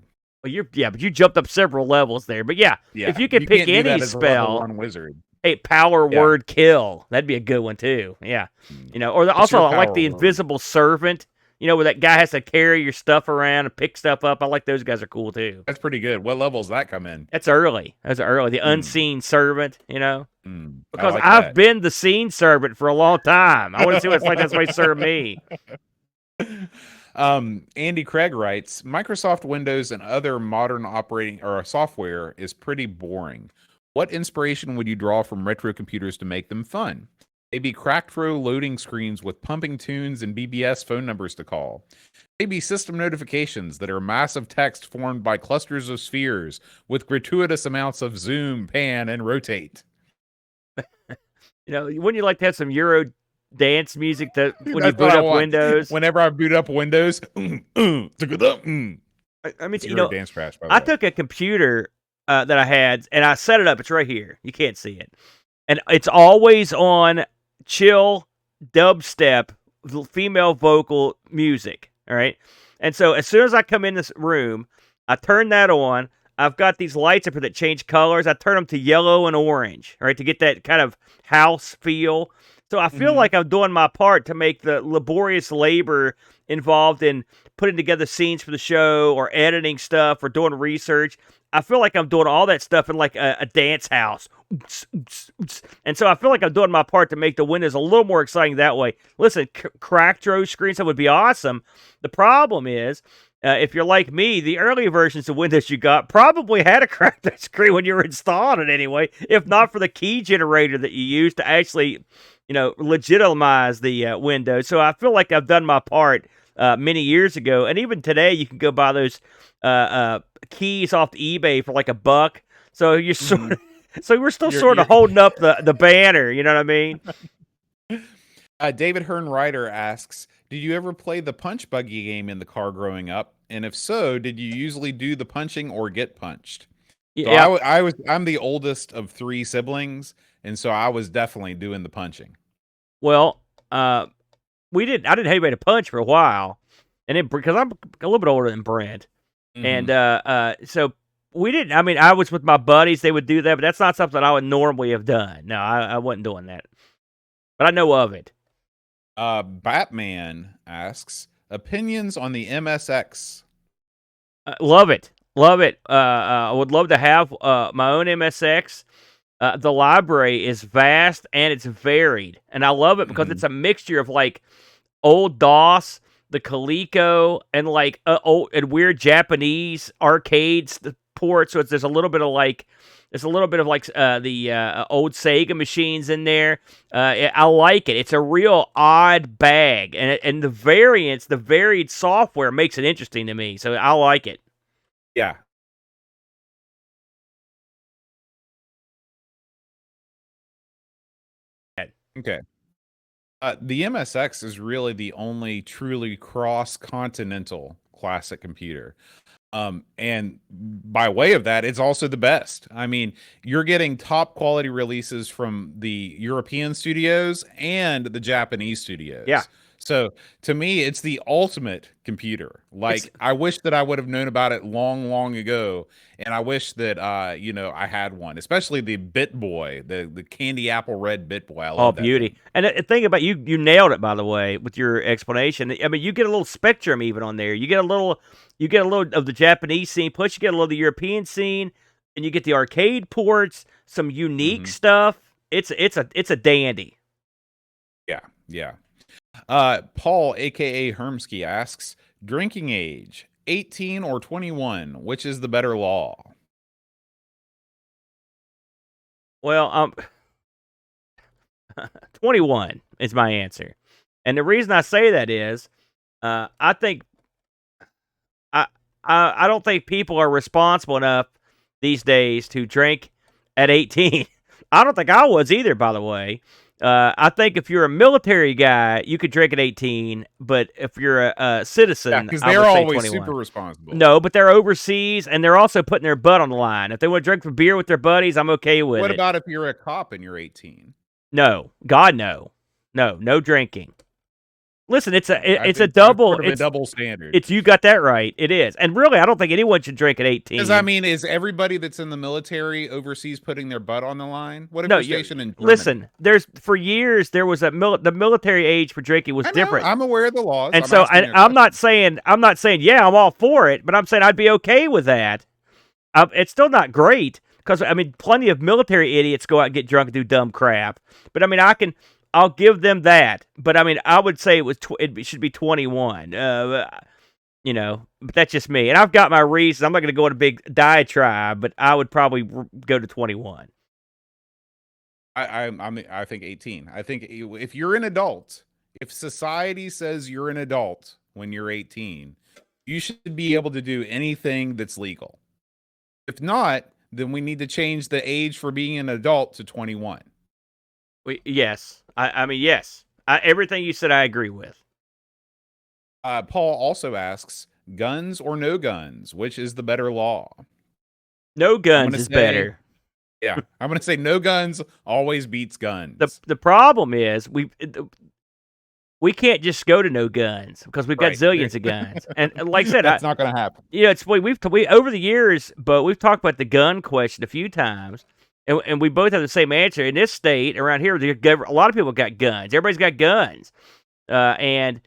Well, but you jumped up several levels there. But yeah, Yeah, if you could pick can't do any that as a level spell, 1 wizard. hey, power Yeah. word kill. That'd be a good one too. Yeah, or What's also your I like power the word? invisible servant. Where that guy has to carry your stuff around and pick stuff up. I like those guys are cool too. That's pretty good. What levels that come in? That's early. That's early. The unseen servant. I Because like I've that. been the scene servant for a long time. I want to see what it's like. That's why he served me. Andy Craig writes, Microsoft Windows and other modern operating or software is pretty boring. What inspiration would you draw from retro computers to make them fun? Maybe cracked throw loading screens with pumping tunes and BBS phone numbers to call. Maybe system notifications that are massive text formed by clusters of spheres with gratuitous amounts of zoom, pan, and rotate. Wouldn't you like to have some Euro dance music when you That's boot what I up want. Windows? Whenever I boot up Windows, I mean, Euro dance crash. By the I way. took a computer that I had and I set it up. It's right here. You can't see it, and it's always on chill dubstep female vocal music. All right, and so as soon as I come in this room, I turn that on. I've got these lights up here that change colors. I turn them to yellow and orange, right, to get that kind of house feel. So I feel like I'm doing my part to make the laborious labor involved in putting together scenes for the show or editing stuff or doing research. I feel like I'm doing all that stuff in like a dance house. And so I feel like I'm doing my part to make the Windows a little more exciting that way. Listen, cracked throw screens, that would be awesome. The problem is, if you're like me, the early versions of Windows you got probably had a cracked throw screen when you were installing it anyway, if not for the key generator that you used to actually, legitimize the Windows. So I feel like I've done my part many years ago. And even today, you can go buy those keys off eBay for like $1. So you're sort of, so we're still sort of holding up the banner. You know what I mean? David Hearn Ryder asks, did you ever play the punch buggy game in the car growing up? And if so, did you usually do the punching or get punched? Yeah. So I'm the oldest of 3 siblings, and so I was definitely doing the punching. Well, I didn't have anybody to punch for a while, and then because I'm a little bit older than Brent, and so we didn't. I mean, I was with my buddies; they would do that, but that's not something I would normally have done. No, I wasn't doing that, but I know of it. Batman asks, opinions on the MSX. Love it. I would love to have my own MSX. The library is vast and it's varied, and I love it because it's a mixture of like old DOS, the Coleco, and like old and weird Japanese arcades ports. So there's a little bit of like the old Sega machines in there. I like it. It's a real odd bag, and the varied software makes it interesting to me. So I like it. Yeah. Okay. The MSX is really the only truly cross-continental classic computer. And by way of that, it's also the best. I mean, you're getting top quality releases from the European studios and the Japanese studios. Yeah. So to me, it's the ultimate computer. Like, I wish that I would have known about it long, long ago. And I wish that, I had one, especially the Bit Boy, the candy apple red Bit Boy. I love that beauty. thing. And the thing about you nailed it, by the way, with your explanation. I mean, you get a little spectrum even on there. You get a little of the Japanese scene, plus you get a little of the European scene, and you get the arcade ports, some unique stuff. It's a dandy. Yeah. Paul, aka Hermsky, asks, drinking age, 18 or 21, which is the better law? Well, 21 is my answer. And the reason I say that is I think I don't think people are responsible enough these days to drink at 18. I don't think I was either, by the way. I think if you're a military guy, you could drink at 18, but if you're a citizen, because I they're would say always 21. super responsible. No, but they're overseas, and they're also putting their butt on the line. If they want to drink for beer with their buddies, I'm okay with it. What about if you're a cop and you're 18? No, God, no, no drinking. Listen, it's a It's double. sort of It's a double standard. It's you got that right. It is, and really, I don't think anyone should drink at 18. Because I mean, is everybody that's in the military overseas putting their butt on the line? What if No, you're stationed in Germany? listen. There's for years there was the military age for drinking was I know, different. I'm aware of the laws. And so I'm not saying yeah, I'm all for it, but I'm saying I'd be okay with that. It's still not great because I mean, plenty of military idiots go out and get drunk and do dumb crap. But I mean, I'll give them that. But I mean, I would say it should be 21. You know, but that's just me, and I've got my reasons. I'm not going to go on a big diatribe, but I would probably go to 21. I think 18. I think if you're an adult, if society says you're an adult when you're 18, you should be able to do anything that's legal. If not, then we need to change the age for being an adult to 21. Yes. I mean, yes. Everything you said, I agree with. Paul also asks, guns or no guns? Which is the better law? No guns is better. Yeah, I'm going to say no guns always beats guns. The problem is we can't just go to no guns because we've got zillions of guns. And like I said, that's not going to happen. Yeah, it's we over the years, but we've talked about the gun question a few times, and we both have the same answer. In this state around here, a lot of people got guns. Everybody's got guns, and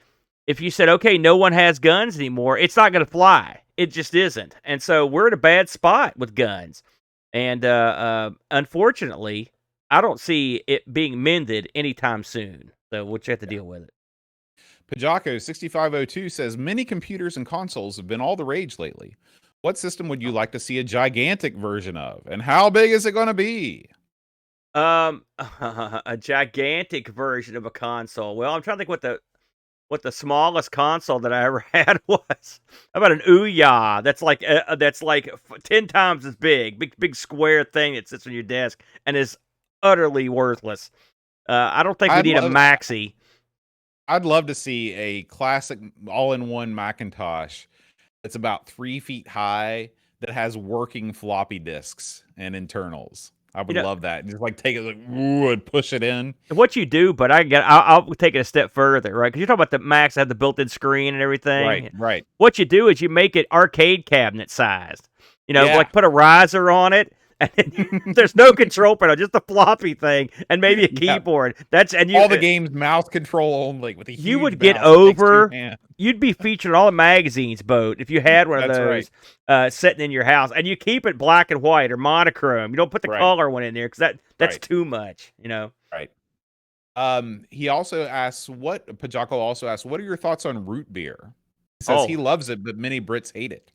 if you said, okay, no one has guns anymore, it's not going to fly. It just isn't. And so we're in a bad spot with guns. And unfortunately, I don't see it being mended anytime soon. So we'll just have to deal with it. Pajako 6502 says, many computers and consoles have been all the rage lately. What system would you like to see a gigantic version of? And how big is it going to be? A gigantic version of a console. Well, I'm trying to think what the smallest console that I ever had was. How about an Ouya? That's like 10 times as big square thing that sits on your desk and is utterly worthless. I don't think we need a Maxi. I'd love to see a classic all-in-one Macintosh that's about 3 feet high that has working floppy disks and internals. I would love that. Just like take it and push it in. What you do, but I'll take it a step further, right? Because you're talking about the Macs that have the built-in screen and everything. Right. What you do is you make it arcade cabinet sized. Like put a riser on it. And there's no control panel, just a floppy thing, and maybe a keyboard. All the games mouse control only with a huge you would get mouse over. You'd be featured in all the magazines, Boat, if you had one of those sitting in your house, and you keep it black and white or monochrome. You don't put the color one in there because that's too much. Right. He also asks, Pajako also asks, what are your thoughts on root beer? He says he loves it, but many Brits hate it.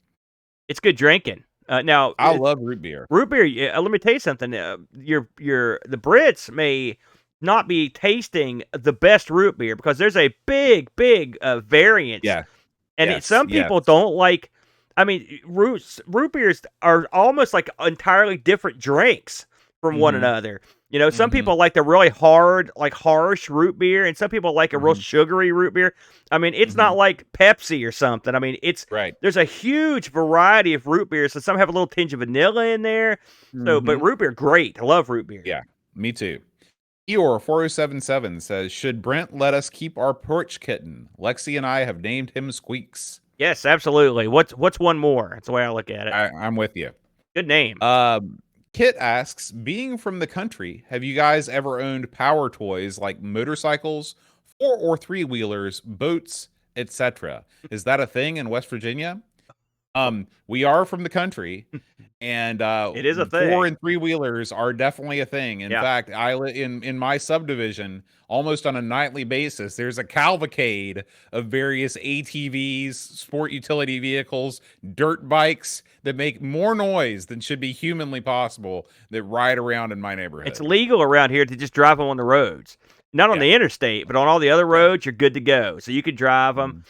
It's good drinking. Now I love root beer. Root beer. Let me tell you something. The Brits may not be tasting the best root beer because there's a big variance. Yeah, and some people don't like. I mean, root beers are almost like entirely different drinks from one another. Some people like the really hard, like harsh root beer, and some people like a real sugary root beer. I mean, it's not like Pepsi or something. I mean, there's a huge variety of root beers, so some have a little tinge of vanilla in there. So, but root beer, great. I love root beer. Yeah, me too. Eeyore 4077 says, should Brent let us keep our porch kitten? Lexi and I have named him Squeaks. Yes, absolutely. What's one more? That's the way I look at it. I'm with you. Good name. Kit asks, being from the country, have you guys ever owned power toys like motorcycles, 4- or 3-wheelers, boats, etc.? Is that a thing in West Virginia? We are from the country, and it is a thing. 4- and 3-wheelers are definitely a thing. In fact, I in my subdivision, almost on a nightly basis, there's a cavalcade of various ATVs, sport utility vehicles, dirt bikes that make more noise than should be humanly possible that ride around in my neighborhood. It's legal around here to just drive them on the roads. Not on the interstate, but on all the other roads, you're good to go. So you can drive them.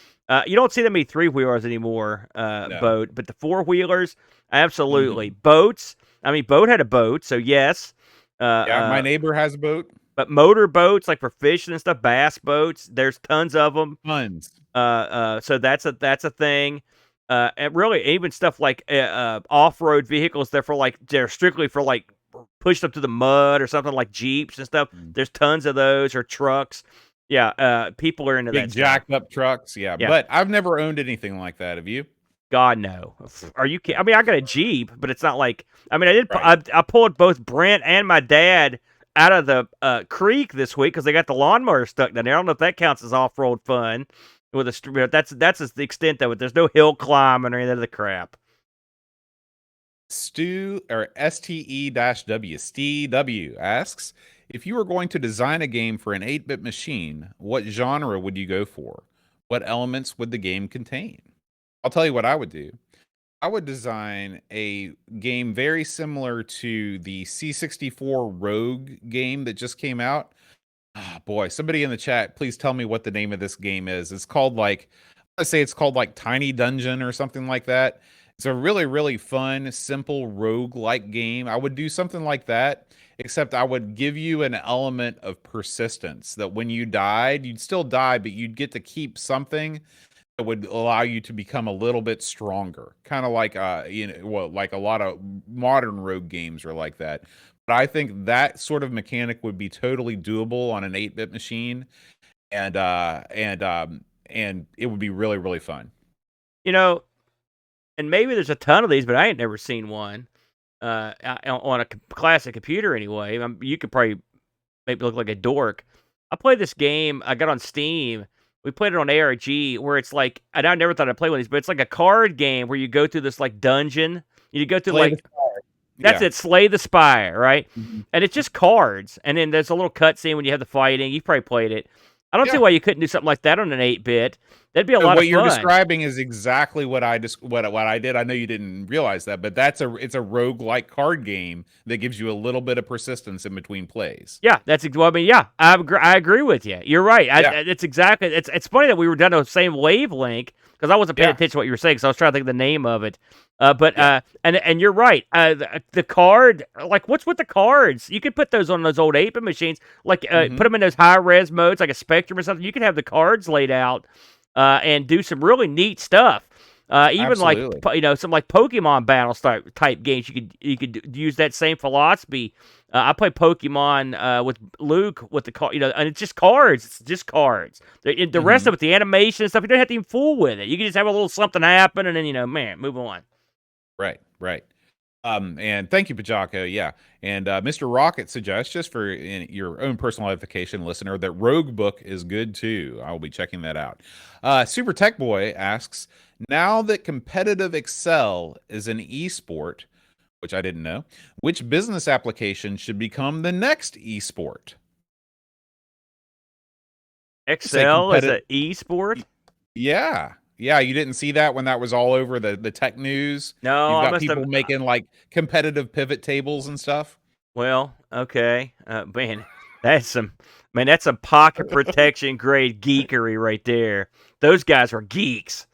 You don't see that many 3-wheelers anymore, Boat, but the 4-wheelers, absolutely. Boats, I mean, Boat had a boat, so yes. My neighbor has a boat. But motor boats, like for fishing and stuff, bass boats, there's tons of them. Tons. So that's a thing. And really, even stuff like off-road vehicles, they're strictly for like pushed up to the mud or something like Jeeps and stuff. There's tons of those, or trucks. Yeah, people are into Big that stuff. jacked up trucks. Yeah, Yeah. but I've never owned anything like that. Have you? God, no. Are you kidding? I mean, I got a Jeep, but it's not like. I mean, Right. I pulled both Brent and my dad out of the creek this week because they got the lawnmower stuck down there. I don't know if that counts as off-road fun. With a that's the extent of it. There's no hill climbing or any of the crap. Stu or STE-W STW asks, if you were going to design a game for an 8-bit machine, what genre would you go for? What elements would the game contain? I'll tell you what I would do. I would design a game very similar to the C64 Rogue game that just came out. Ah, boy, somebody in the chat, please tell me what the name of this game is. It's called like, let's say it's called like Tiny Dungeon or something like that. It's a really, really fun, simple rogue-like game. I would do something like that, except I would give you an element of persistence that when you died, you'd still die, but you'd get to keep something that would allow you to become a little bit stronger. Kind of like well, like a lot of modern rogue games are like that. But I think that sort of mechanic would be totally doable on an 8-bit machine, and it would be really, really fun. You know, and maybe there's a ton of these, but I ain't never seen one on a classic computer anyway. You could probably make me look like a dork. I played this game. I got on Steam. We played it on ARG, where it's like, and I never thought I'd play one of these, but it's like a card game where you go through this like dungeon. You go through Slay the like Spire. that's Yeah. it, Slay the Spire, right? Mhm. And it's just cards, and then there's a little cutscene when you have the fighting. You probably played it. I don't see Yeah. why you couldn't do something like that on an 8-bit. That'd be a lot What of you're fun. describing is exactly what I what I did. I know you didn't realize that, but it's a rogue-like card game that gives you a little bit of persistence in between plays. Yeah, well, I mean, yeah, I agree with you. You're right. Yeah. It's exactly. It's funny that we were done on the same wavelength because I wasn't paying Yeah. attention to what you were saying, so I was trying to think of the name of it. But Yeah. and you're right. The card, like, what's with the cards? You could put those on those old 8-bit machines, like put them in those high res modes, like a Spectrum or something. You could have the cards laid out and do some really neat stuff. Even like Absolutely. some like Pokemon battle type games, you could use that same philosophy. I play Pokemon with Luke with the card, and it's just cards. It's just cards. The rest of it, the animation and stuff, you don't have to even fool with it. You can just have a little something happen, and then man, move on. Right. Right. And thank you, Pajako. Yeah. And Mr. Rocket suggests, just for your own personal edification, listener, that Rogue Book is good too. I will be checking that out. Super Tech Boy asks, now that competitive Excel is an esport, which I didn't know, which business application should become the next esport? Say Excel is competitive. an esport. Yeah. Yeah, you didn't see that when that was all over the tech news. No, You've I got must have. people making like competitive pivot tables and stuff. Well, okay, man, that's some pocket protection grade geekery right there. Those guys were geeks.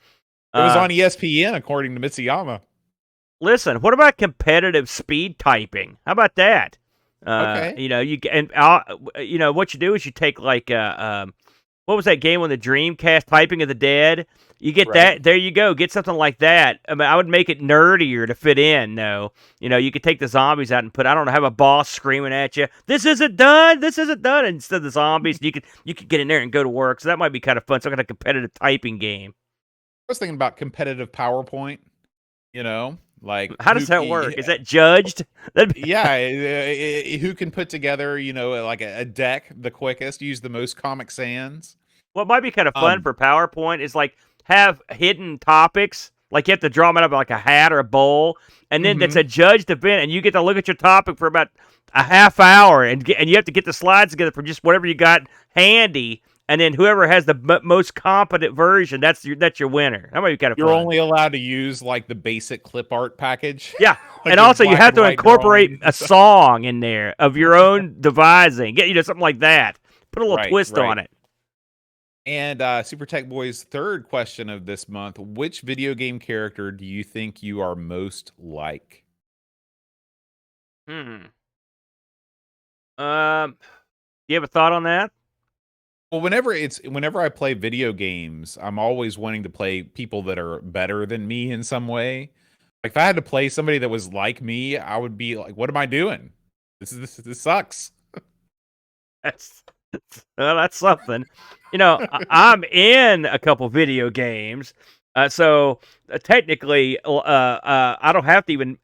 It was on ESPN, according to Mitsuyama. Listen, what about competitive speed typing? How about that? Okay. What you do is you take like what was that game on the Dreamcast, Typing of the Dead? You get that. There you go. Get something like that. I mean, I would make it nerdier to fit in. No, you could take the zombies out and I don't know, have a boss screaming at you, "This isn't done. This isn't done." And instead of the zombies, you could get in there and go to work. So that might be kind of fun. Some kind of competitive typing game. I was thinking about competitive PowerPoint. Like How does that work? Is that judged? Yeah, who can put together, like a deck the quickest, use the most Comic Sans. What might be kind of fun for PowerPoint is like have hidden topics. Like you have to draw them out of like a hat or a bowl, and then it's a judged event, and you get to look at your topic for about a half hour, and you have to get the slides together for just whatever you got handy, and then whoever has the most competent version, that's your winner. That might be kind of fun. You're only allowed to use like the basic clip art package. Yeah, like and also you have to incorporate drawing. a song in there of your own devising. Get something like that. Put a little twist on it. And Super Tech Boy's third question of this month: which video game character do you think you are most like? You have a thought on that? Well, whenever I play video games, I'm always wanting to play people that are better than me in some way. Like if I had to play somebody that was like me, I would be like, "What am I doing? This sucks." That's well, that's something. You know, I'm in a couple video games, so technically, I don't have to even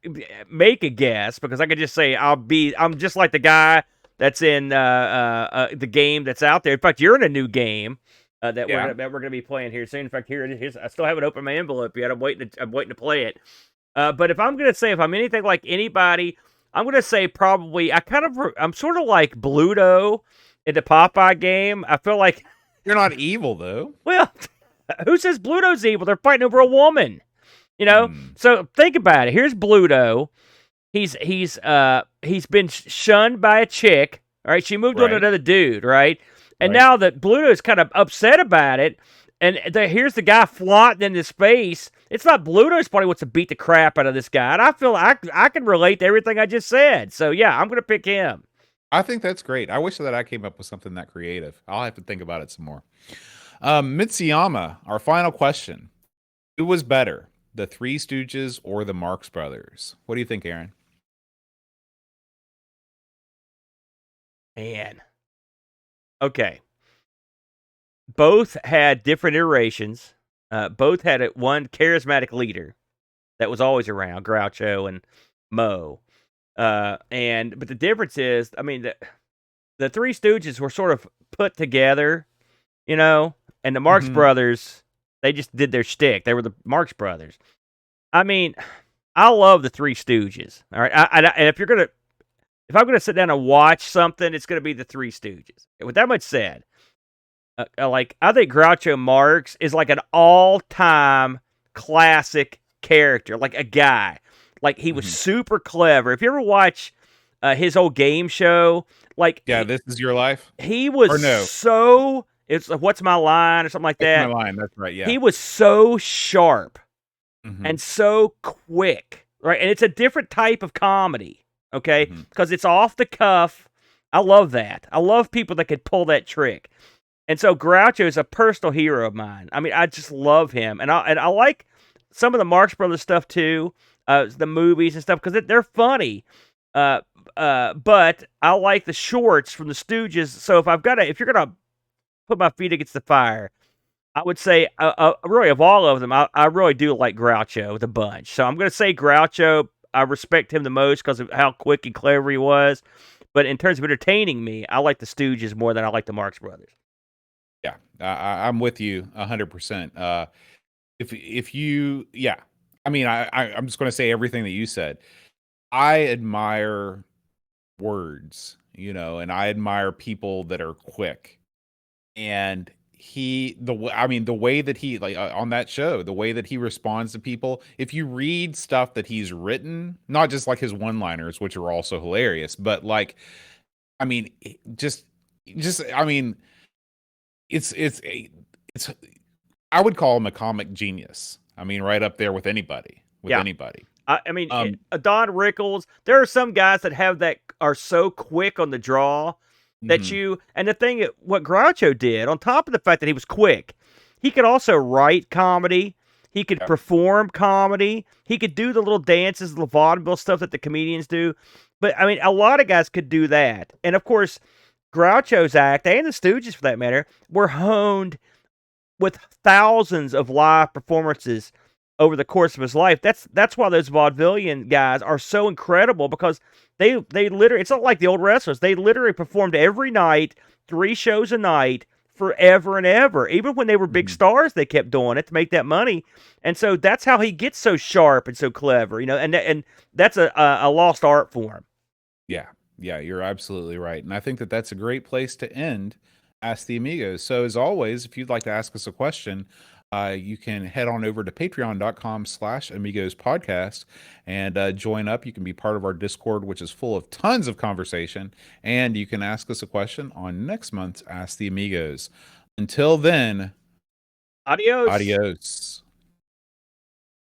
make a guess because I could just say I'm just like the guy that's in the game that's out there. In fact, you're in a new game Yeah. that we're gonna be playing here soon. In fact, here it is. I still haven't opened my envelope yet. I'm waiting to play it. But if I'm gonna say if I'm anything like anybody, I'm gonna say probably I'm sort of like Bluto in the Popeye game. I feel like, You're not evil though. well, who says Bluto's evil? They're fighting over a woman, you know. Hmm. So think about it. Here's Bluto. He's been shunned by a chick. All right, she moved on to Right. another dude. Right, and Right. now that Bluto's kind of upset about it, and here's the guy flaunting in his face. It's not Bluto's party wants to beat the crap out of this guy, and I feel I can relate to everything I just said. So yeah, I'm gonna pick him. I think that's great. I wish that I came up with something that creative. I'll have to think about it some more. Mitsuyama, our final question. Who was better, the Three Stooges or the Marx Brothers? What do you think, Aaron? Man, okay. Both had different iterations. Both had one charismatic leader that was always around, Groucho and Mo. But the difference is, I mean, the Three Stooges were sort of put together, you know, and the Marx Mhm. Brothers, they just did their shtick. They were the Marx Brothers. I mean, I love the Three Stooges. All right, and if I'm gonna sit down and watch something, it's gonna be the Three Stooges. With that much said, like I think Groucho Marx is like an all-time classic character, like a guy. Like he was Mhm. super clever. If you ever watch his old game show, like Yeah, This Is Your Life? he was Or no, so it's What's My Line or something like What's My that. Line? That's right, yeah. He was so sharp Mhm. and so quick, right? And it's a different type of comedy, okay? Mhm. Because it's off the cuff. I love that. I love people that could pull that trick. And so Groucho is a personal hero of mine. I mean, I just love him, and I like some of the Marx Brothers stuff too, the movies and stuff because they're funny. Uh, but I like the shorts from the Stooges. So if you're gonna put my feet against the fire, I would say really of all of them, I really do like Groucho the bunch. So I'm gonna say Groucho. I respect him the most because of how quick and clever he was. But in terms of entertaining me, I like the Stooges more than I like the Marx Brothers. Yeah, I'm with you 100%. If you, yeah, I mean, I'm just going to say everything that you said. I admire words, and I admire people that are quick. And I mean, the way that he like on that show, the way that he responds to people. If you read stuff that he's written, not just like his one-liners, which are also hilarious, but like, I mean, I mean, it's I would call him a comic genius. I mean, right up there with anybody, with Yeah. anybody. I mean, Um, Don Rickles. There are some guys that are so quick on the draw that mhm, and the thing what Groucho did, on top of the fact that he was quick, he could also write comedy. He could yeah, perform comedy. He could do the little dances, the vaudeville stuff that the comedians do. But I mean, a lot of guys could do that. And of course, Groucho's act and the Stooges, for that matter, were honed with thousands of live performances over the course of his life. That's why those vaudevillian guys are so incredible because they literally it's not like the old wrestlers. They literally performed every night, 3 shows a night forever and ever. Even when they were big mhm, stars, they kept doing it to make that money. And so that's how he gets so sharp and so clever, and that's a lost art form. yeah, yeah. You're absolutely right, and I think that that's a great place to end. Ask the Amigos. So as always, if you'd like to ask us a question, you can head on over to patreon.com/amigos podcast and join up. You can be part of our Discord, which is full of tons of conversation, and you can ask us a question on next month's Ask the Amigos. Until then, Adios. adios.